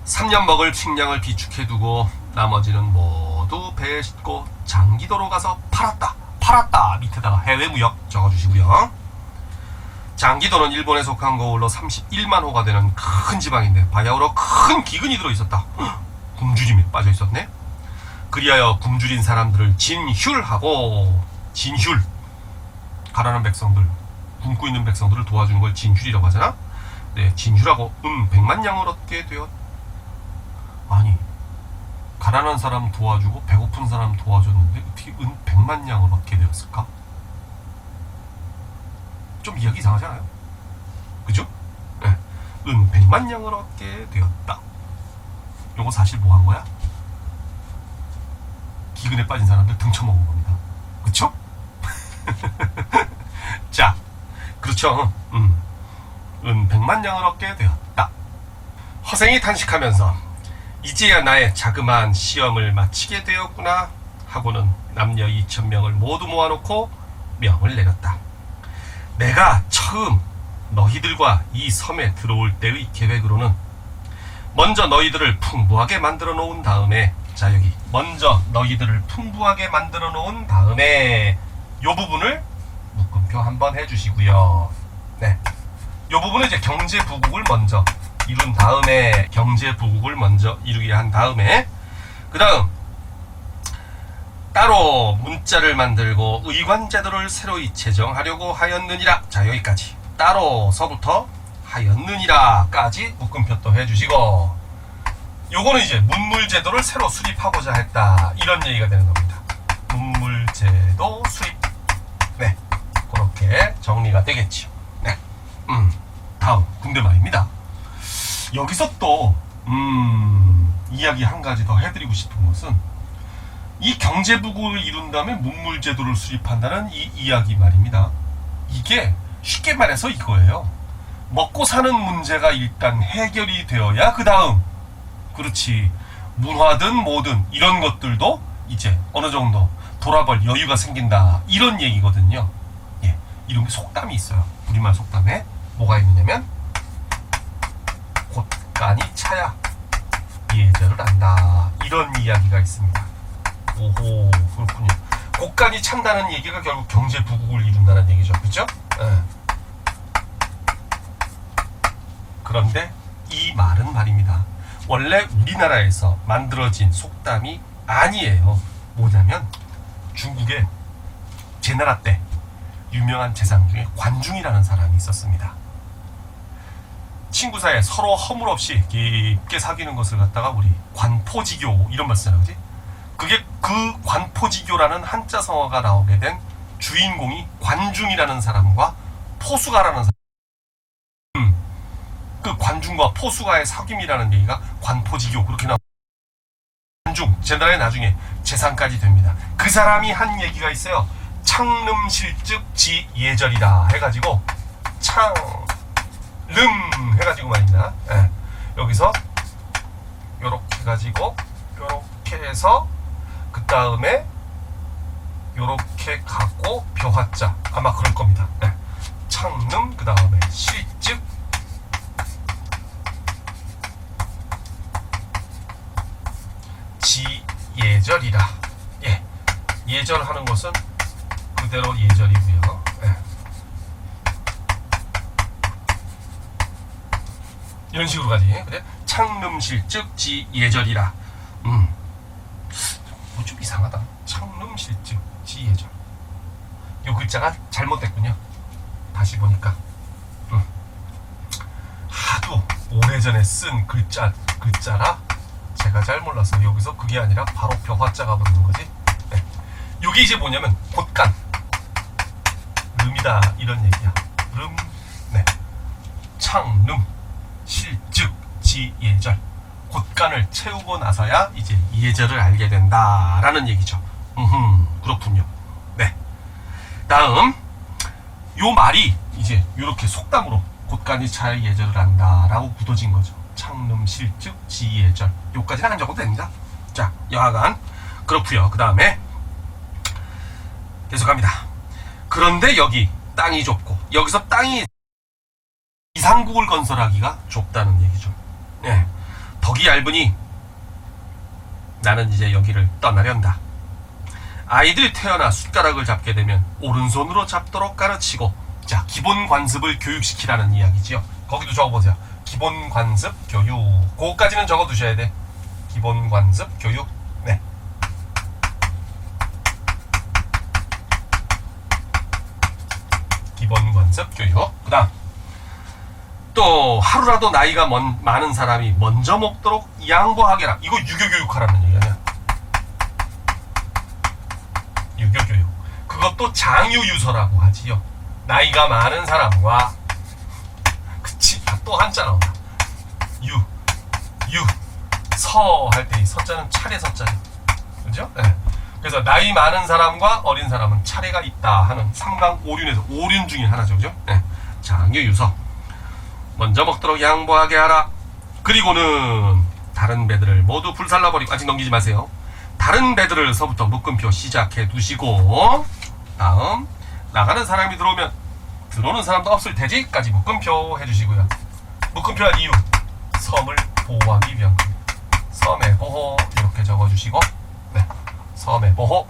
3년 먹을 식량을 비축해두고 나머지는 모두 배에 싣고 장기도로 가서 팔았다 밑에다가 해외무역 적어주시고요. 장기도는 일본에 속한 거울로 31만 호가 되는 큰 지방인데 바야흐로 큰 기근이 들어있었다. 굶주림에 빠져있었네. 그리하여 굶주린 사람들을 진휴하고, 진휴, 가난한 백성들, 굶고 있는 백성들을 도와주는 걸 진휴이라고 하잖아. 네, 진휴라고 100만 양을 얻게 되었. 아니, 가난한 사람 도와주고 배고픈 사람 도와줬는데 어떻게 100만 양을 얻게 되었을까? 좀 이야기 이상하잖아요. 그죠? 네, 100만 양을 얻게 되었다. 요거 사실 뭐 한 거야? 기근에 빠진 사람들 등쳐먹은 겁니다. 그쵸? 자, 그렇죠. 100만 양을 얻게 되었다. 허생이 탄식하면서 이제야 나의 자그마한 시험을 마치게 되었구나 하고는 남녀 2,000명을 모두 모아놓고 명을 내렸다. 내가 처음 너희들과 이 섬에 들어올 때의 계획으로는 먼저 너희들을 풍부하게 만들어 놓은 다음에, 자 여기 먼저 너희들을 풍부하게 만들어 놓은 다음에 요 부분을 묶음표 한번 해주시고요. 네, 요 부분은 이제 경제부국을 먼저 이룬 다음에, 경제부국을 먼저 이루게 한 다음에 그 다음 따로 문자를 만들고 의관제도를 새로이 제정하려고 하였느니라. 자 여기까지 따로서부터 하였느니라까지 묶음표 또 해주시고, 요거는 이제 문물제도를 새로 수립하고자 했다 이런 얘기가 되는 겁니다. 문물제도 수립. 네, 그렇게 정리가 되겠죠. 네, 다음 군대 말입니다. 여기서 또 이야기 한 가지 더 해드리고 싶은 것은, 이 경제부국을 이룬 다음에 문물제도를 수립한다는 이 이야기 말입니다. 이게 쉽게 말해서 이거예요. 먹고 사는 문제가 일단 해결이 되어야 그 다음, 그렇지, 문화든 뭐든 이런 것들도 이제 어느 정도 돌아볼 여유가 생긴다 이런 얘기거든요. 예, 이런 게 속담이 있어요. 우리말 속담에 뭐가 있느냐면 곳간이 차야 예절을 안다 이런 이야기가 있습니다. 오호, 그렇군요. 곳간이 찬다는 얘기가 결국 경제부국을 이룬다는 얘기죠. 그죠? 예. 그런데 이 말은 말입니다, 원래 우리나라에서 만들어진 속담이 아니에요. 뭐냐면 중국의 제나라 때 유명한 재상 중에 관중이라는 사람이 있었습니다. 친구 사이에 서로 허물없이 깊게 사귀는 것을 갖다가 우리 관포지교 이런 말 쓰잖아요. 그지? 그게 그 관포지교라는 한자 성어가 나오게 된 주인공이 관중이라는 사람과 포수가라는 사람. 그 관중과 포수가의 사귐이라는 얘기가 관포지교 그렇게 나옵니다. 관중, 제나라의 나중에 재상까지 됩니다. 그 사람이 한 얘기가 있어요. 창름실즉 지예절이다 해가지고, 창름 해가지고 말입니다. 예. 여기서 요렇게 해가지고 요렇게 해서 그 다음에 요렇게 갖고 벼화자, 아마 그럴 겁니다. 예. 창름 그 다음에 실즉 지예절이라. 예, 예절하는 것은 그대로 예절이고요. 예. 이런 식으로 가지. 그래? 창름실즉 지예절이라. 좀 이상하다. 창름실즉 지예절. 요 글자가 잘못됐군요. 다시 보니까. 하도 오래전에 쓴 글자라 제가 잘 몰라서 여기서 그게 아니라 바로 벼화자가 붙는 거지. 네. 요게 이제 뭐냐면 곳간 름이다 이런 얘기야. 름. 네. 창름 실즉 지예절. 곳간을 채우고 나서야 이제 예절을 알게 된다라는 얘기죠. 그렇군요. 네. 다음 요 말이 이제 이렇게 속담으로 곳간이 차야 예절을 안다라고 굳어진 거죠. 창름 실즉 지예절. 요까지는 안 적어도 됩니다. 자, 여하간 그렇고요. 그 다음에 계속합니다. 그런데 여기 땅이 좁고 여기서 땅이 이상국을 건설하기가 좁다는 얘기죠. 예. 덕이 얇으니 나는 이제 여기를 떠나련다. 아이들이 태어나 숟가락을 잡게 되면 오른손으로 잡도록 가르치고, 자, 기본 관습을 교육시키라는 이야기지요. 거기도 적어보세요. 기본 관습 교육. 그거까지는 적어두셔야 돼. 기본 관습 교육. 네. 기본 관습 교육. 그 다음 또 하루라도 나이가 많은 사람이 먼저 먹도록 양보하게라. 이거 유교교육하라는 얘기야. 유교교육. 그것도 장유유서라고 하지요. 나이가 많은 사람과, 그치, 또 한자 나온다. 서 할 때 이 서자는 차례 서자죠. 그죠? 네. 그래서 나이 많은 사람과 어린 사람은 차례가 있다 하는 삼강오륜에서 오륜 중에 하나죠. 그죠? 네. 장유유서. 먼저 먹도록 양보하게 하라. 그리고는 다른 배들을 모두 불살라버리고, 아직 넘기지 마세요. 다른 배들을 서부터 묶음표 시작해 두시고, 다음 나가는 사람이 들어오면 들어오는 사람도 없을 테지까지 묶음표 해주시고요. 묶음표한 이유, 섬을 보호하기 위한 겁니다. 섬의 보호 이렇게 적어주시고, 네, 섬의 보호.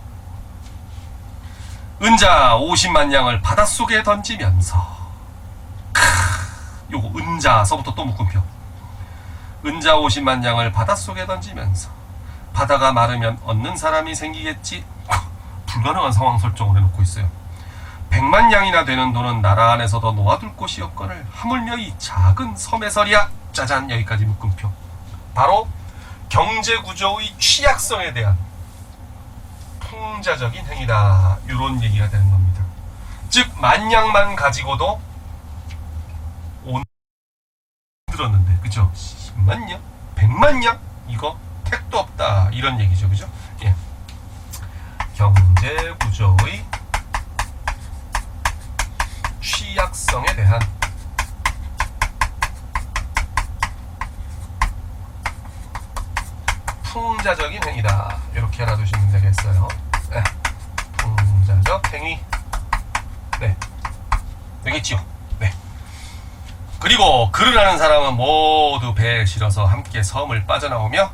은자 50만 양을 바닷속에 던지면서, 요거 은자서부터 또 묶음표. 은자 50만 양을 바닷속에 던지면서 바다가 마르면 얻는 사람이 생기겠지. 불가능한 상황 설정을 해놓고 있어요. 100만 양이나 되는 돈은 나라 안에서도 놓아둘 곳이 없거늘 하물며 이 작은 섬에서리야. 짜잔. 여기까지 묶음표. 바로 경제구조의 취약성에 대한 풍자적인 행위다, 이런 얘기가 되는 겁니다. 즉 만냥만 가지고도 온 들었는데, 그죠? 10만 냥, 100만 냥, 이거 택도 없다, 이런 얘기죠. 그죠? 예. 경제구조의 취약성에 대한 풍자적인 행위다, 이렇게 알아두시면 되겠어요. 네. 풍자적 행위. 네. 되겠지요? 네. 그리고 글을 하는 사람은 모두 배에 실어서 함께 섬을 빠져나오며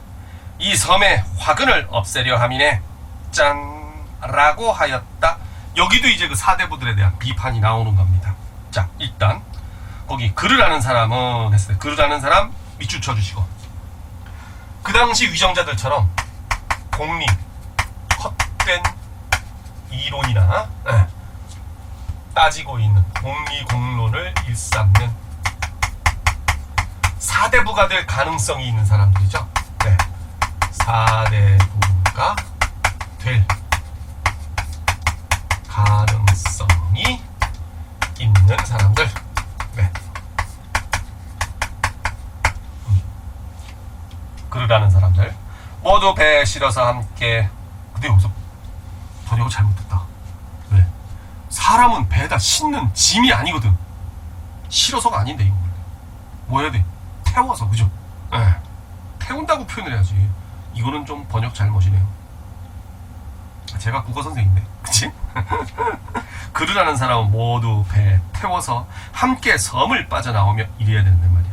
이 섬의 화근을 없애려 함이네. 짠! 라고 하였다. 여기도 이제 그 사대부들에 대한 비판이 나오는 겁니다. 자, 일단 거기 글을 하는 사람은 했어요. 글을 하는 사람 밑줄 쳐주시고, 그 당시 위정자들처럼 공리, 헛된 이론이나 따지고 있는 공리공론을 일삼는 사대부가 될 가능성이 있는 사람들이죠. 네. 사대부가 될 가능성이 있는 사람들. 네. 글을 하는 사람들 모두 배에 실어서 함께. 근데 여기서 번역을 잘못했다. 왜? 사람은 배에다 싣는 짐이 아니거든. 실어서가 아닌데, 이거 뭐 해야 돼? 태워서. 그죠? 네. 태운다고 표현을 해야지. 이거는 좀 번역 잘못이네요. 제가 국어 선생인데, 그치? 글을 하는 사람은 모두 배에 태워서 함께 섬을 빠져나오며 이래야 되는데 말이야.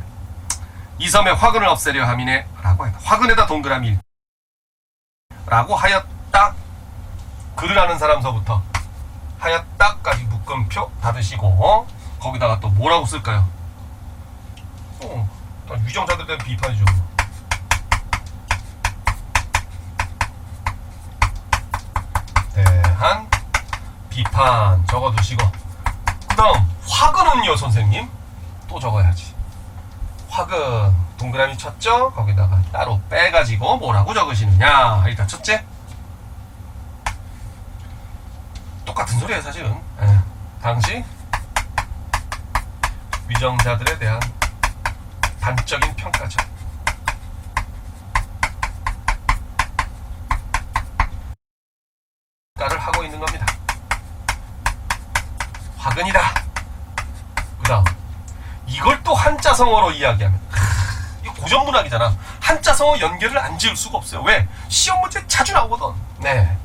이 섬의 화근을 없애려 함이네. 라고 하였다. 화근에다 동그라미 라고 하였다. 글을 하는 사람서부터 하였다까지 묶음표 닫으시고, 거기다가 또 뭐라고 쓸까요? 위정자들에 대한 비판이죠. 대한 비판 적어두시고, 그 다음 화근은요 선생님? 또 적어야지. 화근 동그라미 쳤죠? 거기다가 따로 빼가지고 뭐라고 적으시느냐. 일단 첫째, 똑같은 소리예요 사실은. 당시 위정자들에 대한 단적인 평가죠. 평가를 하고 있는 겁니다. 화근이다. 그 다음 이걸 또 한자성어로 이야기하면, 이거 고전문학이잖아. 한자성어 연결을 안 지을 수가 없어요. 왜? 시험 문제 자주 나오거든. 네.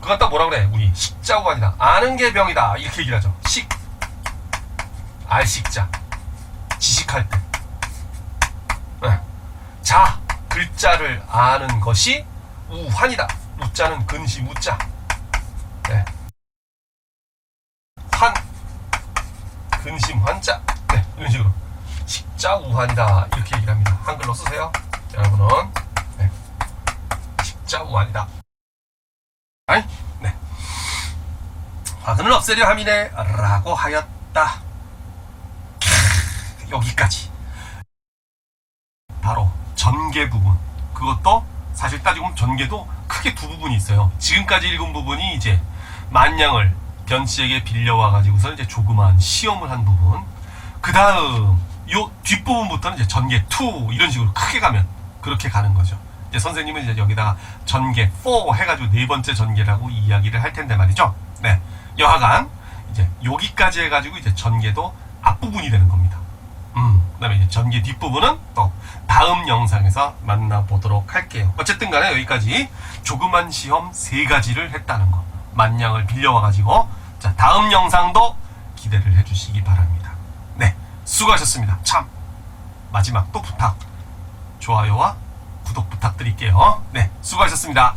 그 그건 딱 뭐라 그래? 우리 식자우환이다. 아는 게 병이다. 이렇게 얘기를 하죠. 식. 알식자. 지식할 때. 네. 자. 글자를 아는 것이 우환이다. 우자는 근심 우자. 네. 환. 근심 환자. 네. 이런 식으로. 식자우환이다. 이렇게 얘기를 합니다. 한글로 쓰세요. 여러분은. 네. 식자우환이다. 아이, 네. 화근을 없애려 함이네 라고 하였다. 여기까지. 바로 전개 부분. 그것도 사실 따지고 보면 전개도 크게 두 부분이 있어요. 지금까지 읽은 부분이 이제 만냥을 변치에게 빌려와 가지고서 이제 조그마한 시험을 한 부분. 그 다음 요 뒷부분부터는 이제 전개 2 이런 식으로 크게 가면 그렇게 가는 거죠. 이제 선생님은 이제 여기다가 전개 4 해가지고 네 번째 전개라고 이야기를 할 텐데 말이죠. 네. 여하간 이제 여기까지 해가지고 이제 전개도 앞부분이 되는 겁니다. 그 다음에 이제 전개 뒷부분은 또 다음 영상에서 만나보도록 할게요. 어쨌든 간에 여기까지 조그만 시험 3가지를 했다는 거. 만냥을 빌려와가지고. 자, 다음 영상도 기대를 해주시기 바랍니다. 네. 수고하셨습니다. 참. 마지막 또 부탁. 좋아요와 구독 부탁드릴게요. 네. 수고하셨습니다.